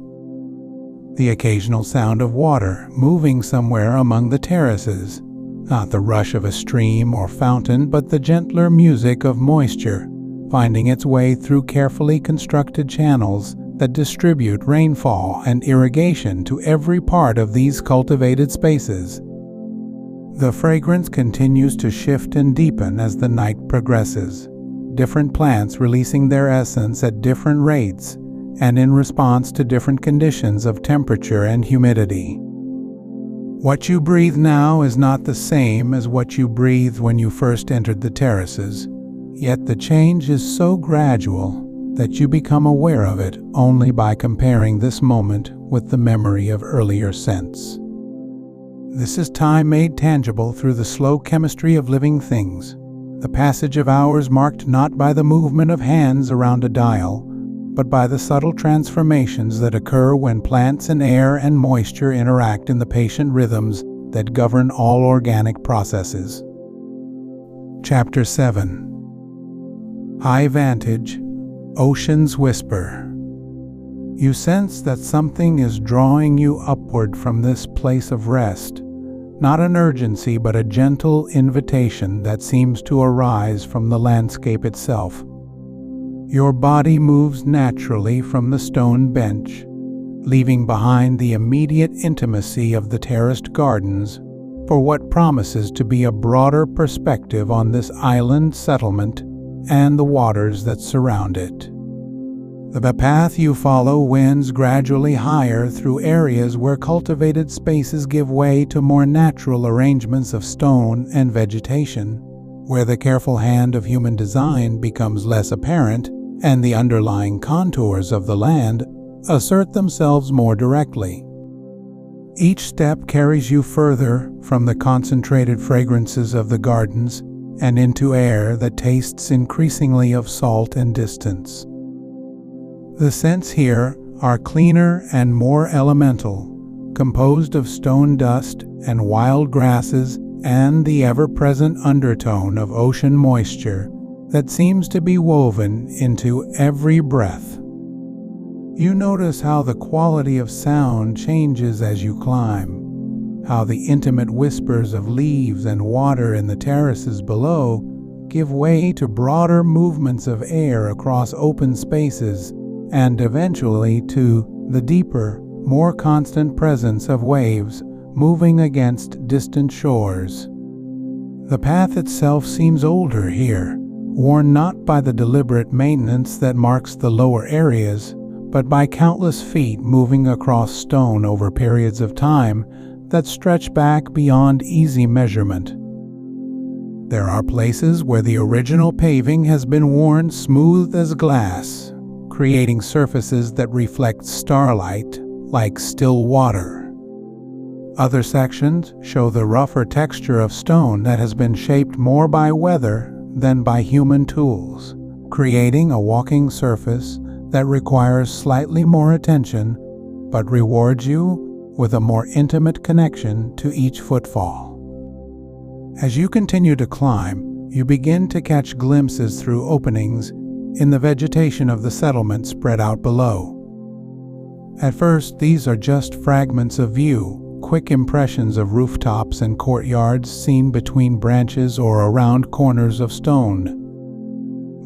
Speaker 1: The occasional sound of water moving somewhere among the terraces, not the rush of a stream or fountain, but the gentler music of moisture, finding its way through carefully constructed channels that distribute rainfall and irrigation to every part of these cultivated spaces. The fragrance continues to shift and deepen as the night progresses, different plants releasing their essence at different rates and in response to different conditions of temperature and humidity. What you breathe now is not the same as what you breathed when you first entered the terraces, yet the change is so gradual that you become aware of it only by comparing this moment with the memory of earlier scents. This is time made tangible through the slow chemistry of living things, the passage of hours marked not by the movement of hands around a dial, but by the subtle transformations that occur when plants and air and moisture interact in the patient rhythms that govern all organic processes. Chapter 7. High Vantage, Ocean's Whisper. You sense that something is drawing you upward from this place of rest, not an urgency but a gentle invitation that seems to arise from the landscape itself. Your body moves naturally from the stone bench, leaving behind the immediate intimacy of the terraced gardens for what promises to be a broader perspective on this island settlement and the waters that surround it. The path you follow winds gradually higher through areas where cultivated spaces give way to more natural arrangements of stone and vegetation, where the careful hand of human design becomes less apparent and the underlying contours of the land assert themselves more directly. Each step carries you further from the concentrated fragrances of the gardens and into air that tastes increasingly of salt and distance. The scents here are cleaner and more elemental, composed of stone dust and wild grasses and the ever-present undertone of ocean moisture that seems to be woven into every breath. You notice how the quality of sound changes as you climb, how the intimate whispers of leaves and water in the terraces below give way to broader movements of air across open spaces, and eventually to the deeper, more constant presence of waves moving against distant shores. The path itself seems older here, worn not by the deliberate maintenance that marks the lower areas, but by countless feet moving across stone over periods of time that stretch back beyond easy measurement. There are places where the original paving has been worn smooth as glass, creating surfaces that reflect starlight like still water. Other sections show the rougher texture of stone that has been shaped more by weather than by human tools, creating a walking surface that requires slightly more attention but rewards you with a more intimate connection to each footfall. As you continue to climb, you begin to catch glimpses through openings in the vegetation of the settlement spread out below. At first, these are just fragments of view, quick impressions of rooftops and courtyards seen between branches or around corners of stone.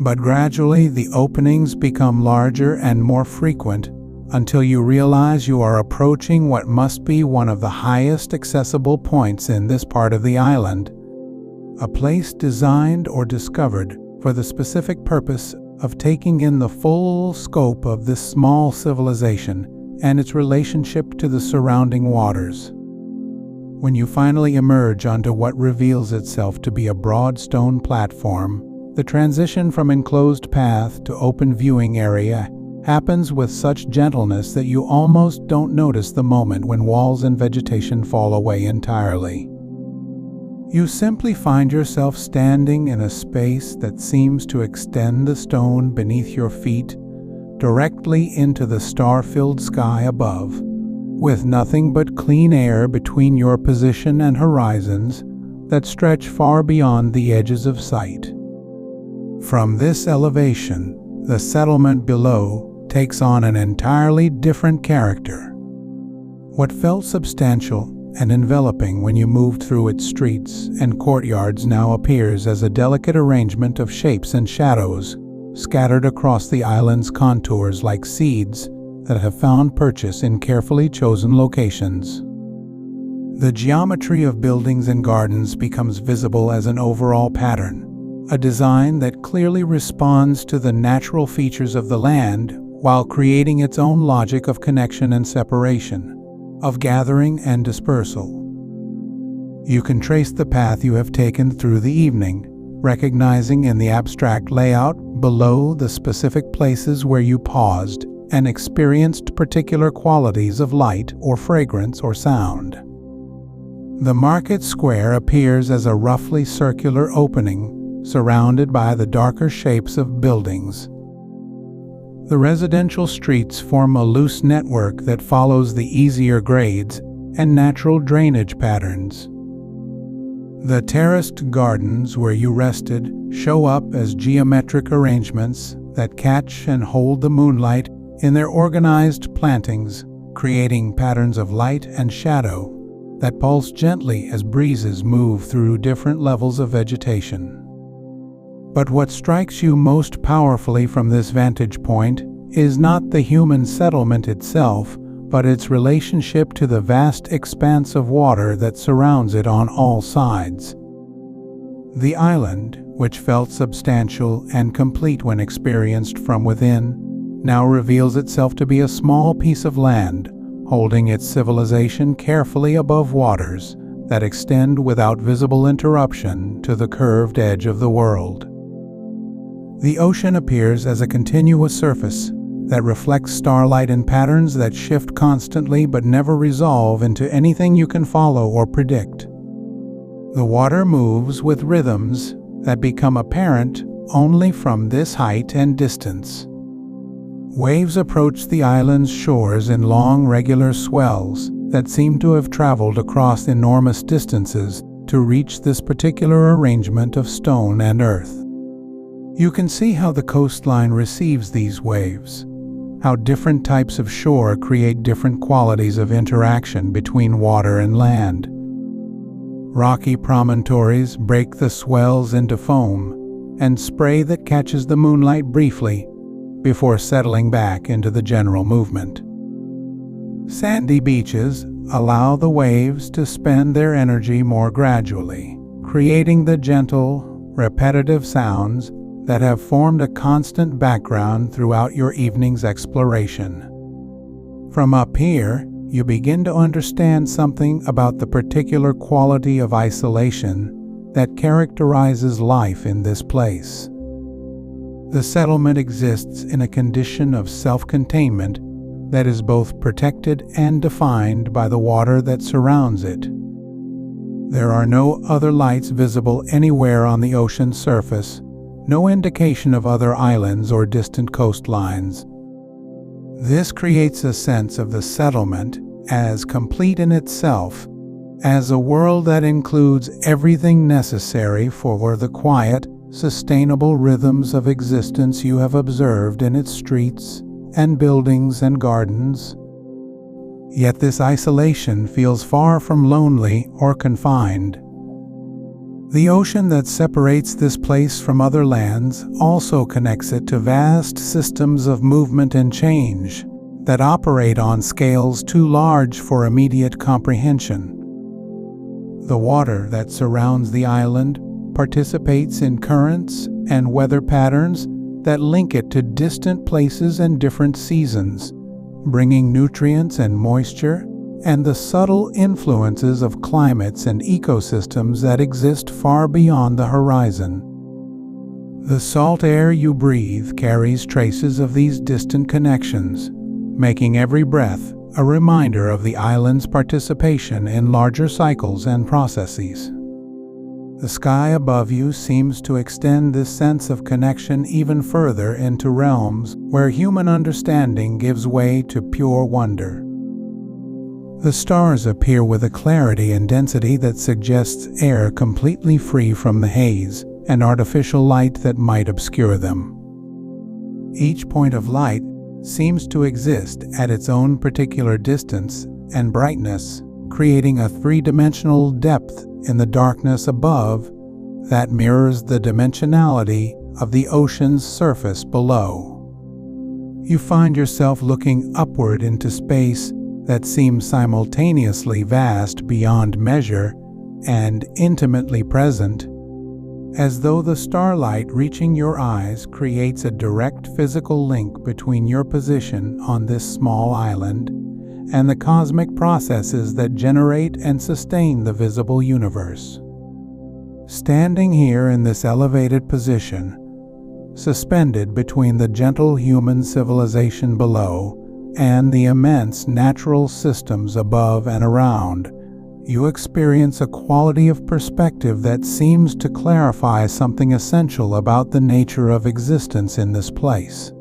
Speaker 1: But gradually the openings become larger and more frequent until you realize you are approaching what must be one of the highest accessible points in this part of the island, a place designed or discovered for the specific purpose of taking in the full scope of this small civilization and its relationship to the surrounding waters. When you finally emerge onto what reveals itself to be a broad stone platform, the transition from enclosed path to open viewing area happens with such gentleness that you almost don't notice the moment when walls and vegetation fall away entirely. You simply find yourself standing in a space that seems to extend the stone beneath your feet directly into the star-filled sky above, with nothing but clean air between your position and horizons that stretch far beyond the edges of sight. From this elevation, the settlement below takes on an entirely different character. What felt substantial and enveloping when you moved through its streets and courtyards now appears as a delicate arrangement of shapes and shadows scattered across the island's contours like seeds that have found purchase in carefully chosen locations. The geometry of buildings and gardens becomes visible as an overall pattern, a design that clearly responds to the natural features of the land while creating its own logic of connection and separation, of gathering and dispersal. You can trace the path you have taken through the evening, recognizing in the abstract layout below the specific places where you paused and experienced particular qualities of light or fragrance or sound. The market square appears as a roughly circular opening surrounded by the darker shapes of buildings. The residential streets form a loose network that follows the easier grades and natural drainage patterns. The terraced gardens where you rested show up as geometric arrangements that catch and hold the moonlight in their organized plantings, creating patterns of light and shadow that pulse gently as breezes move through different levels of vegetation. But what strikes you most powerfully from this vantage point is not the human settlement itself, but its relationship to the vast expanse of water that surrounds it on all sides. The island, which felt substantial and complete when experienced from within, now reveals itself to be a small piece of land, holding its civilization carefully above waters that extend without visible interruption to the curved edge of the world. The ocean appears as a continuous surface that reflects starlight in patterns that shift constantly but never resolve into anything you can follow or predict. The water moves with rhythms that become apparent only from this height and distance. Waves approach the island's shores in long, regular swells that seem to have traveled across enormous distances to reach this particular arrangement of stone and earth. You can see how the coastline receives these waves, how different types of shore create different qualities of interaction between water and land. Rocky promontories break the swells into foam and spray that catches the moonlight briefly before settling back into the general movement. Sandy beaches allow the waves to spend their energy more gradually, creating the gentle, repetitive sounds that have formed a constant background throughout your evening's exploration. From up here, you begin to understand something about the particular quality of isolation that characterizes life in this place. The settlement exists in a condition of self-containment that is both protected and defined by the water that surrounds it. There are no other lights visible anywhere on the ocean's surface, no indication of other islands or distant coastlines. This creates a sense of the settlement as complete in itself, as a world that includes everything necessary for the quiet, sustainable rhythms of existence you have observed in its streets and buildings and gardens. Yet this isolation feels far from lonely or confined. The ocean that separates this place from other lands also connects it to vast systems of movement and change that operate on scales too large for immediate comprehension. The water that surrounds the island participates in currents and weather patterns that link it to distant places and different seasons, bringing nutrients and moisture and the subtle influences of climates and ecosystems that exist far beyond the horizon. The salt air you breathe carries traces of these distant connections, making every breath a reminder of the island's participation in larger cycles and processes. The sky above you seems to extend this sense of connection even further into realms where human understanding gives way to pure wonder. The stars appear with a clarity and density that suggests air completely free from the haze and artificial light that might obscure them. Each point of light seems to exist at its own particular distance and brightness, creating a three-dimensional depth in the darkness above that mirrors the dimensionality of the ocean's surface below. You find yourself looking upward into space that seems simultaneously vast beyond measure and intimately present, as though the starlight reaching your eyes creates a direct physical link between your position on this small island and the cosmic processes that generate and sustain the visible universe. Standing here in this elevated position, suspended between the gentle human civilization below and the immense natural systems above and around, you experience a quality of perspective that seems to clarify something essential about the nature of existence in this place.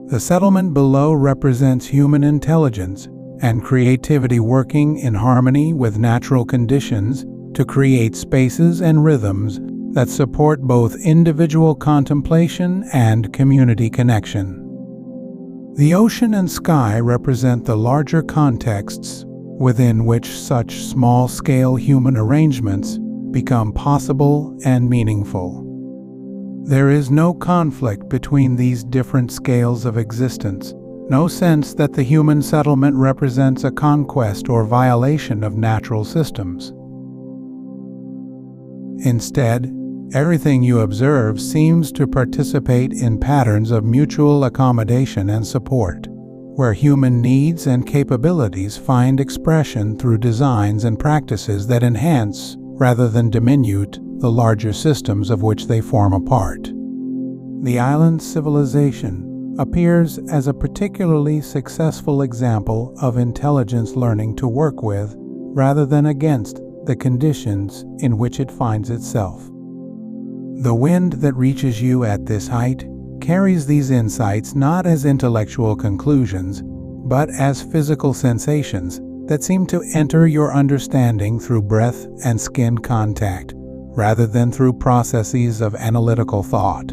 Speaker 1: The settlement below represents human intelligence and creativity working in harmony with natural conditions to create spaces and rhythms that support both individual contemplation and community connection. The ocean and sky represent the larger contexts within which such small-scale human arrangements become possible and meaningful. There is no conflict between these different scales of existence, no sense that the human settlement represents a conquest or violation of natural systems. Instead, everything you observe seems to participate in patterns of mutual accommodation and support, where human needs and capabilities find expression through designs and practices that enhance rather than diminute the larger systems of which they form a part. The island's civilization appears as a particularly successful example of intelligence learning to work with rather than against the conditions in which it finds itself. The wind that reaches you at this height carries these insights not as intellectual conclusions, but as physical sensations that seem to enter your understanding through breath and skin contact, rather than through processes of analytical thought.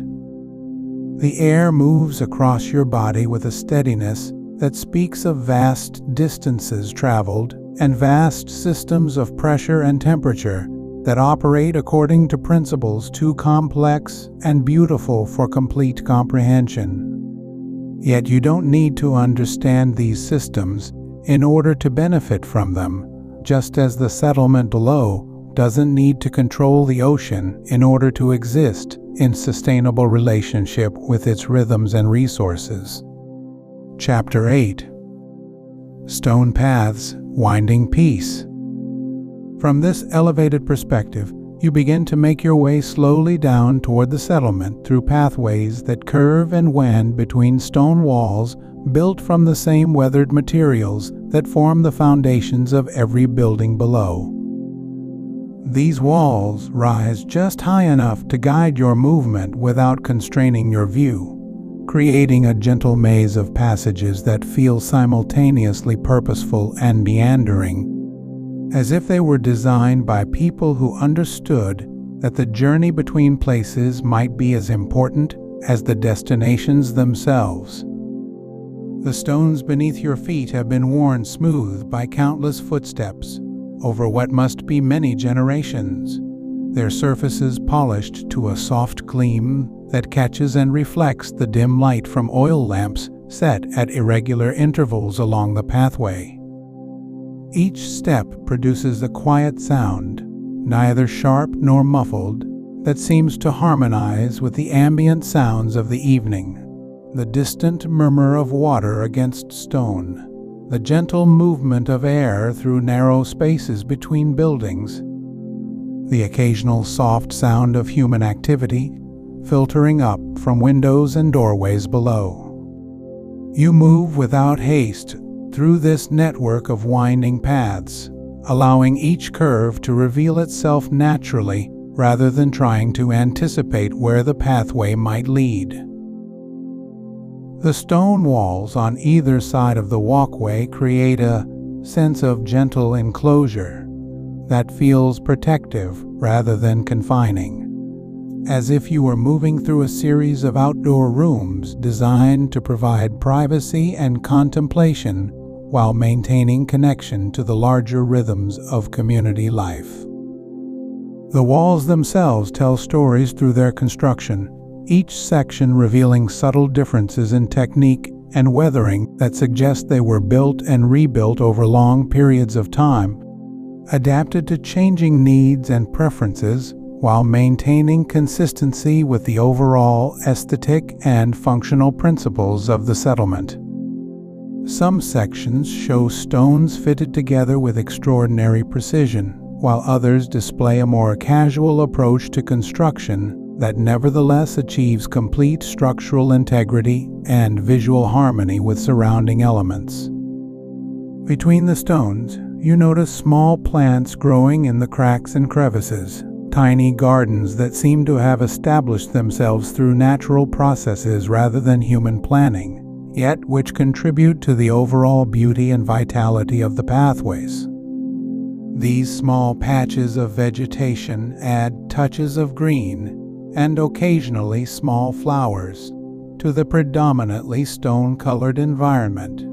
Speaker 1: The air moves across your body with a steadiness that speaks of vast distances traveled and vast systems of pressure and temperature that operate according to principles too complex and beautiful for complete comprehension. Yet you don't need to understand these systems in order to benefit from them, just as the settlement below doesn't need to control the ocean in order to exist in sustainable relationship with its rhythms and resources. Chapter 8. Stone Paths, Winding Peace. From this elevated perspective, you begin to make your way slowly down toward the settlement through pathways that curve and wend between stone walls built from the same weathered materials that form the foundations of every building below. These walls rise just high enough to guide your movement without constraining your view, creating a gentle maze of passages that feel simultaneously purposeful and meandering, as if they were designed by people who understood that the journey between places might be as important as the destinations themselves. The stones beneath your feet have been worn smooth by countless footsteps over what must be many generations, their surfaces polished to a soft gleam that catches and reflects the dim light from oil lamps set at irregular intervals along the pathway. Each step produces a quiet sound, neither sharp nor muffled, that seems to harmonize with the ambient sounds of the evening. The distant murmur of water against stone, the gentle movement of air through narrow spaces between buildings, the occasional soft sound of human activity filtering up from windows and doorways below. You move without haste through this network of winding paths, allowing each curve to reveal itself naturally rather than trying to anticipate where the pathway might lead. The stone walls on either side of the walkway create a sense of gentle enclosure that feels protective rather than confining, as if you were moving through a series of outdoor rooms designed to provide privacy and contemplation while maintaining connection to the larger rhythms of community life. The walls themselves tell stories through their construction, each section revealing subtle differences in technique and weathering that suggest they were built and rebuilt over long periods of time, adapted to changing needs and preferences while maintaining consistency with the overall aesthetic and functional principles of the settlement. Some sections show stones fitted together with extraordinary precision, while others display a more casual approach to construction that nevertheless achieves complete structural integrity and visual harmony with surrounding elements. Between the stones, you notice small plants growing in the cracks and crevices, tiny gardens that seem to have established themselves through natural processes rather than human planning, yet which contribute to the overall beauty and vitality of the pathways. These small patches of vegetation add touches of green and occasionally small flowers to the predominantly stone-colored environment,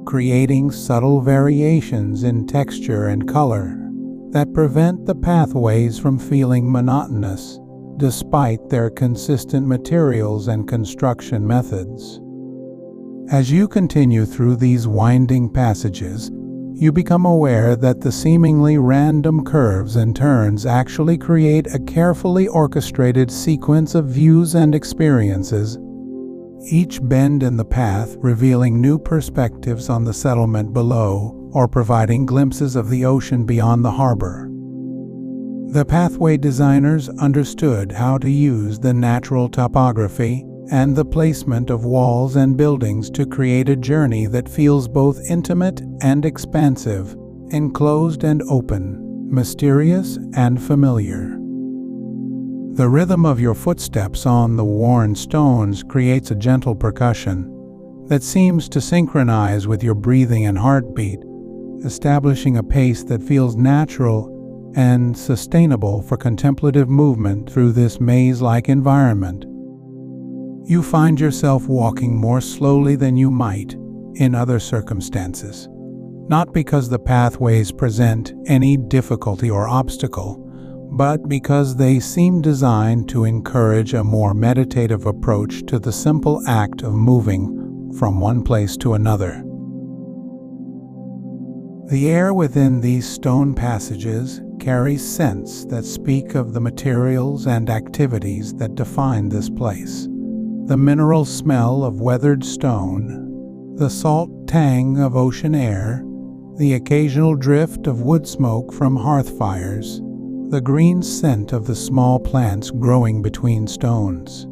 Speaker 1: creating subtle variations in texture and color that prevent the pathways from feeling monotonous despite their consistent materials and construction methods. As you continue through these winding passages, you become aware that the seemingly random curves and turns actually create a carefully orchestrated sequence of views and experiences, each bend in the path revealing new perspectives on the settlement below or providing glimpses of the ocean beyond the harbor. The pathway designers understood how to use the natural topography and the placement of walls and buildings to create a journey that feels both intimate and expansive, enclosed and open, mysterious and familiar. The rhythm of your footsteps on the worn stones creates a gentle percussion that seems to synchronize with your breathing and heartbeat, establishing a pace that feels natural and sustainable for contemplative movement through this maze-like environment. You find yourself walking more slowly than you might in other circumstances, not because the pathways present any difficulty or obstacle, but because they seem designed to encourage a more meditative approach to the simple act of moving from one place to another. The air within these stone passages carries scents that speak of the materials and activities that define this place. The mineral smell of weathered stone, the salt tang of ocean air, the occasional drift of wood smoke from hearth fires, the green scent of the small plants growing between stones.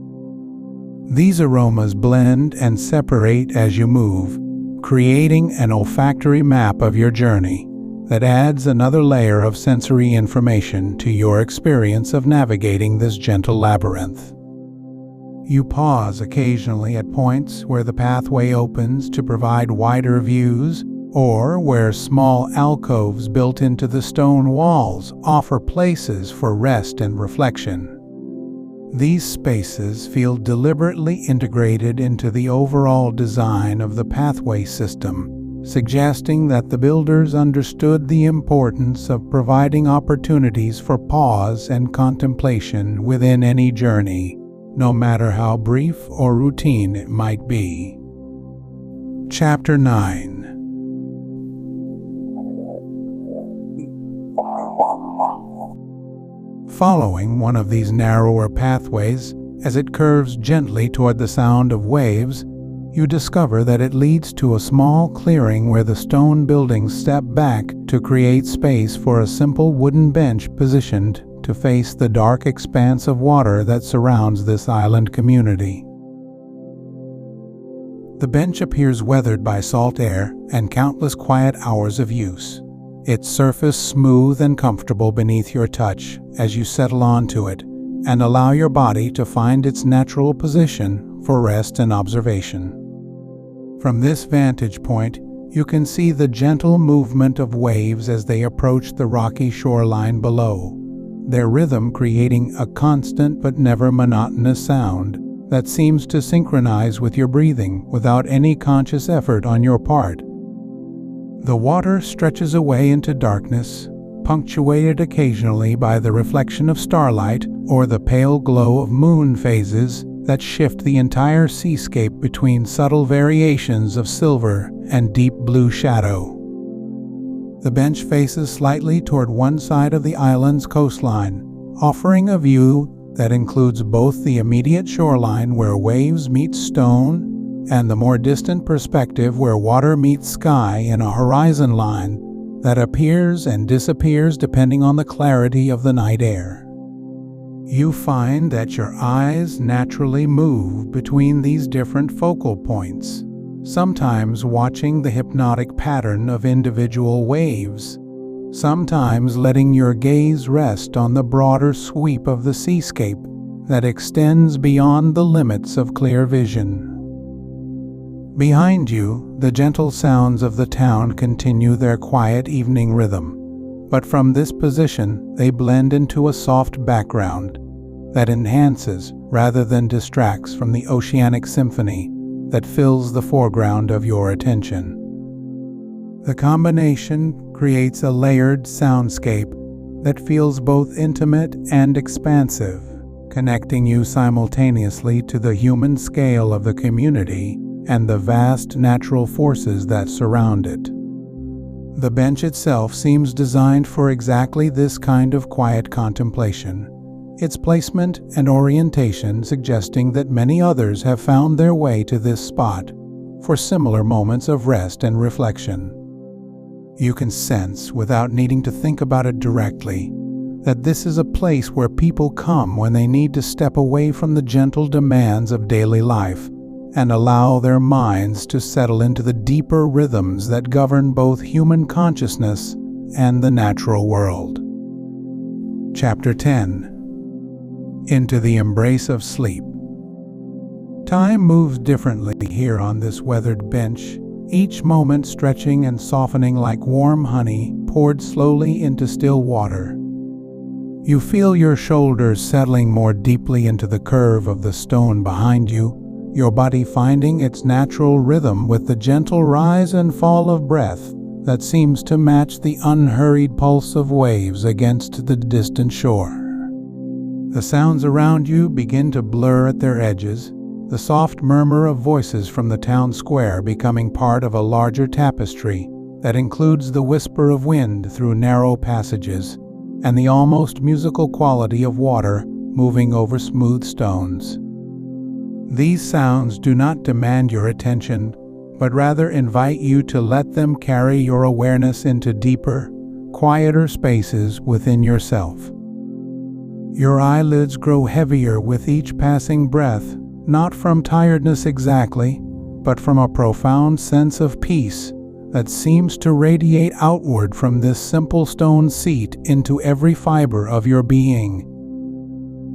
Speaker 1: These aromas blend and separate as you move, creating an olfactory map of your journey that adds another layer of sensory information to your experience of navigating this gentle labyrinth. You pause occasionally at points where the pathway opens to provide wider views, or where small alcoves built into the stone walls offer places for rest and reflection. These spaces feel deliberately integrated into the overall design of the pathway system, suggesting that the builders understood the importance of providing opportunities for pause and contemplation within any journey, no matter how brief or routine it might be. Chapter 9. Following one of these narrower pathways, as it curves gently toward the sound of waves, you discover that it leads to a small clearing where the stone buildings step back to create space for a simple wooden bench positioned to face the dark expanse of water that surrounds this island community. The bench appears weathered by salt air and countless quiet hours of use, its surface smooth and comfortable beneath your touch as you settle onto it and allow your body to find its natural position for rest and observation. From this vantage point, you can see the gentle movement of waves as they approach the rocky shoreline below, their rhythm creating a constant but never monotonous sound that seems to synchronize with your breathing without any conscious effort on your part. The water stretches away into darkness, punctuated occasionally by the reflection of starlight or the pale glow of moon phases that shift the entire seascape between subtle variations of silver and deep blue shadow. The bench faces slightly toward one side of the island's coastline, offering a view that includes both the immediate shoreline where waves meet stone and the more distant perspective where water meets sky in a horizon line that appears and disappears depending on the clarity of the night air. You find that your eyes naturally move between these different focal points, sometimes watching the hypnotic pattern of individual waves, sometimes letting your gaze rest on the broader sweep of the seascape that extends beyond the limits of clear vision. Behind you, the gentle sounds of the town continue their quiet evening rhythm, but from this position they blend into a soft background that enhances rather than distracts from the oceanic symphony that fills the foreground of your attention. The combination creates a layered soundscape that feels both intimate and expansive, connecting you simultaneously to the human scale of the community and the vast natural forces that surround it. The bench itself seems designed for exactly this kind of quiet contemplation, its placement and orientation suggesting that many others have found their way to this spot for similar moments of rest and reflection. You can sense, without needing to think about it directly, that this is a place where people come when they need to step away from the gentle demands of daily life and allow their minds to settle into the deeper rhythms that govern both human consciousness and the natural world. Chapter 10. Into the Embrace of Sleep. Time moves differently here on this weathered bench, each moment stretching and softening like warm honey poured slowly into still water. You feel your shoulders settling more deeply into the curve of the stone behind you, your body finding its natural rhythm with the gentle rise and fall of breath that seems to match the unhurried pulse of waves against the distant shore. The sounds around you begin to blur at their edges, the soft murmur of voices from the town square becoming part of a larger tapestry that includes the whisper of wind through narrow passages and the almost musical quality of water moving over smooth stones. These sounds do not demand your attention, but rather invite you to let them carry your awareness into deeper, quieter spaces within yourself. Your eyelids grow heavier with each passing breath, not from tiredness exactly, but from a profound sense of peace that seems to radiate outward from this simple stone seat into every fiber of your being.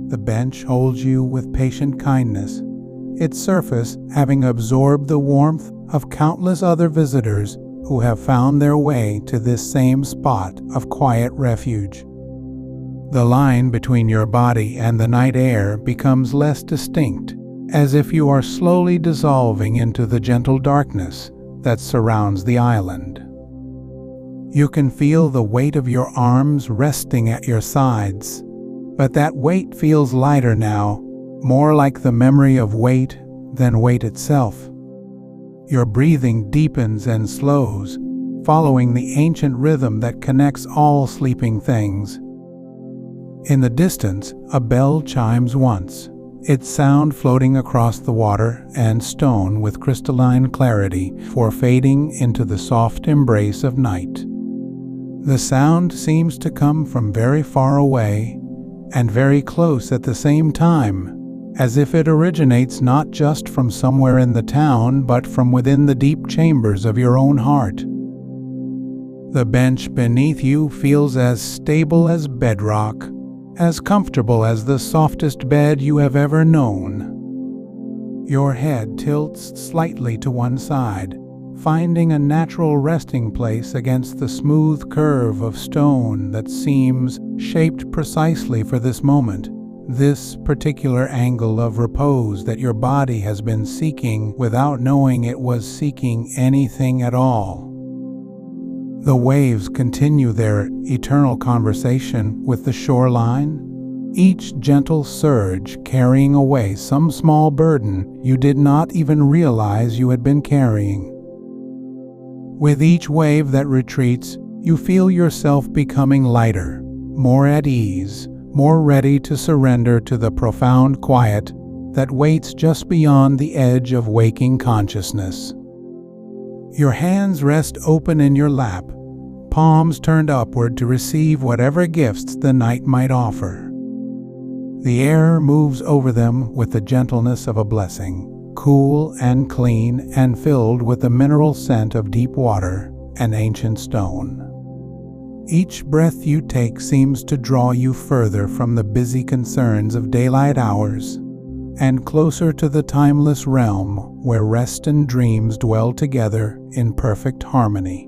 Speaker 1: The bench holds you with patient kindness, its surface having absorbed the warmth of countless other visitors who have found their way to this same spot of quiet refuge. The line between your body and the night air becomes less distinct, as if you are slowly dissolving into the gentle darkness that surrounds the island. You can feel the weight of your arms resting at your sides, but that weight feels lighter now, more like the memory of weight than weight itself. Your breathing deepens and slows, following the ancient rhythm that connects all sleeping things. In the distance, a bell chimes once, its sound floating across the water and stone with crystalline clarity before fading into the soft embrace of night. The sound seems to come from very far away and very close at the same time, as if it originates not just from somewhere in the town, but from within the deep chambers of your own heart. The bench beneath you feels as stable as bedrock, as comfortable as the softest bed you have ever known. Your head tilts slightly to one side, finding a natural resting place against the smooth curve of stone that seems shaped precisely for this moment, this particular angle of repose that your body has been seeking without knowing it was seeking anything at all. The waves continue their eternal conversation with the shoreline, each gentle surge carrying away some small burden you did not even realize you had been carrying. With each wave that retreats, you feel yourself becoming lighter, more at ease, more ready to surrender to the profound quiet that waits just beyond the edge of waking consciousness. Your hands rest open in your lap, palms turned upward to receive whatever gifts the night might offer. The air moves over them with the gentleness of a blessing, cool and clean and filled with the mineral scent of deep water and ancient stone. Each breath you take seems to draw you further from the busy concerns of daylight hours and closer to the timeless realm where rest and dreams dwell together in perfect harmony.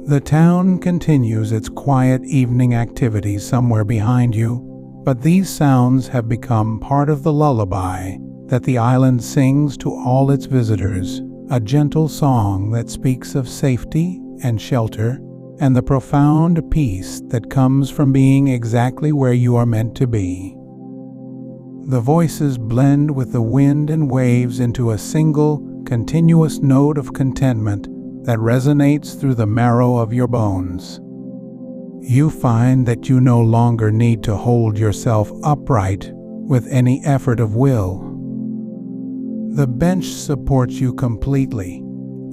Speaker 1: The town continues its quiet evening activities somewhere behind you, but these sounds have become part of the lullaby that the island sings to all its visitors, a gentle song that speaks of safety and shelter and the profound peace that comes from being exactly where you are meant to be. The voices blend with the wind and waves into a single, continuous note of contentment that resonates through the marrow of your bones. You find that you no longer need to hold yourself upright with any effort of will. The bench supports you completely,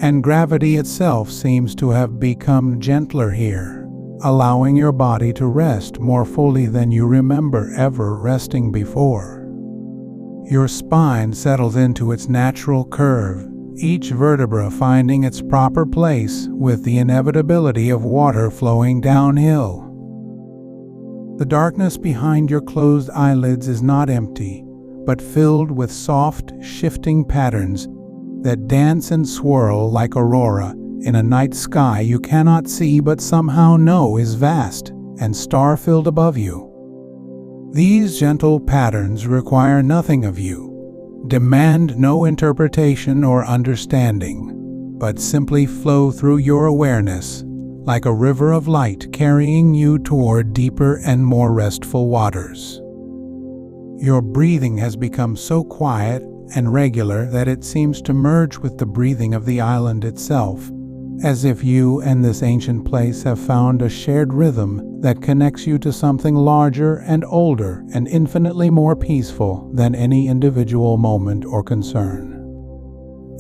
Speaker 1: and gravity itself seems to have become gentler here, allowing your body to rest more fully than you remember ever resting before. Your spine settles into its natural curve, each vertebra finding its proper place with the inevitability of water flowing downhill. The darkness behind your closed eyelids is not empty, but filled with soft, shifting patterns that dance and swirl like aurora in a night sky you cannot see but somehow know is vast and star-filled above you. These gentle patterns require nothing of you, demand no interpretation or understanding, but simply flow through your awareness like a river of light carrying you toward deeper and more restful waters. Your breathing has become so quiet and regular that it seems to merge with the breathing of the island itself, as if you and this ancient place have found a shared rhythm that connects you to something larger and older and infinitely more peaceful than any individual moment or concern.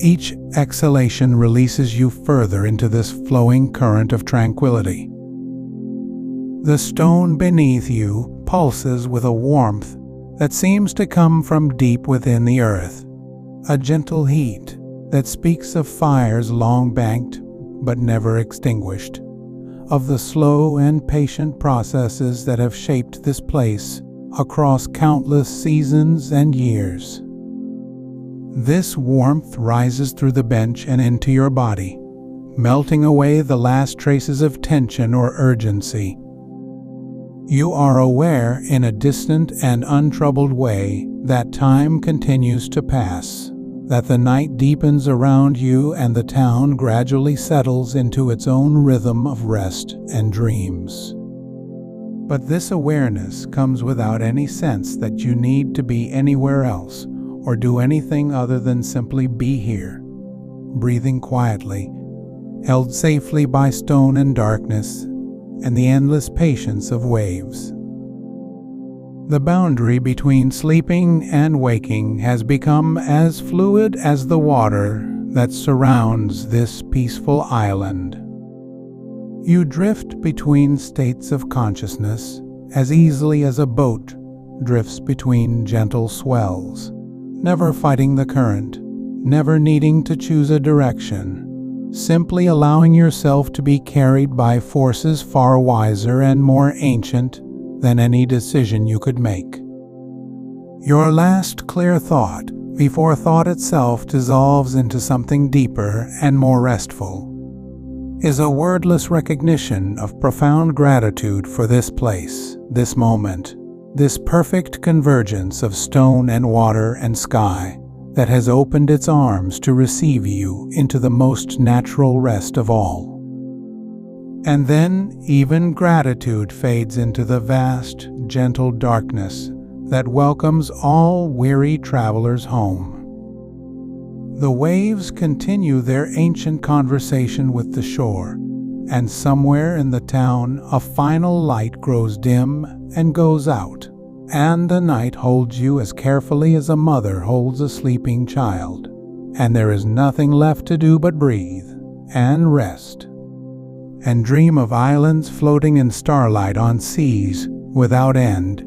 Speaker 1: Each exhalation releases you further into this flowing current of tranquility. The stone beneath you pulses with a warmth that seems to come from deep within the earth, a gentle heat that speaks of fires long banked but never extinguished, of the slow and patient processes that have shaped this place across countless seasons and years. This warmth rises through the bench and into your body, melting away the last traces of tension or urgency. You are aware in a distant and untroubled way that time continues to pass, that the night deepens around you and the town gradually settles into its own rhythm of rest and dreams. But this awareness comes without any sense that you need to be anywhere else or do anything other than simply be here, breathing quietly, held safely by stone and darkness and the endless patience of waves. The boundary between sleeping and waking has become as fluid as the water that surrounds this peaceful island. You drift between states of consciousness as easily as a boat drifts between gentle swells, never fighting the current, never needing to choose a direction, simply allowing yourself to be carried by forces far wiser and more ancient than any decision you could make. Your last clear thought, before thought itself dissolves into something deeper and more restful, is a wordless recognition of profound gratitude for this place, this moment, this perfect convergence of stone and water and sky that has opened its arms to receive you into the most natural rest of all. And then even gratitude fades into the vast, gentle darkness that welcomes all weary travelers home. The waves continue their ancient conversation with the shore, and somewhere in the town a final light grows dim and goes out, and the night holds you as carefully as a mother holds a sleeping child, and there is nothing left to do but breathe and rest and dream of islands floating in starlight on seas without end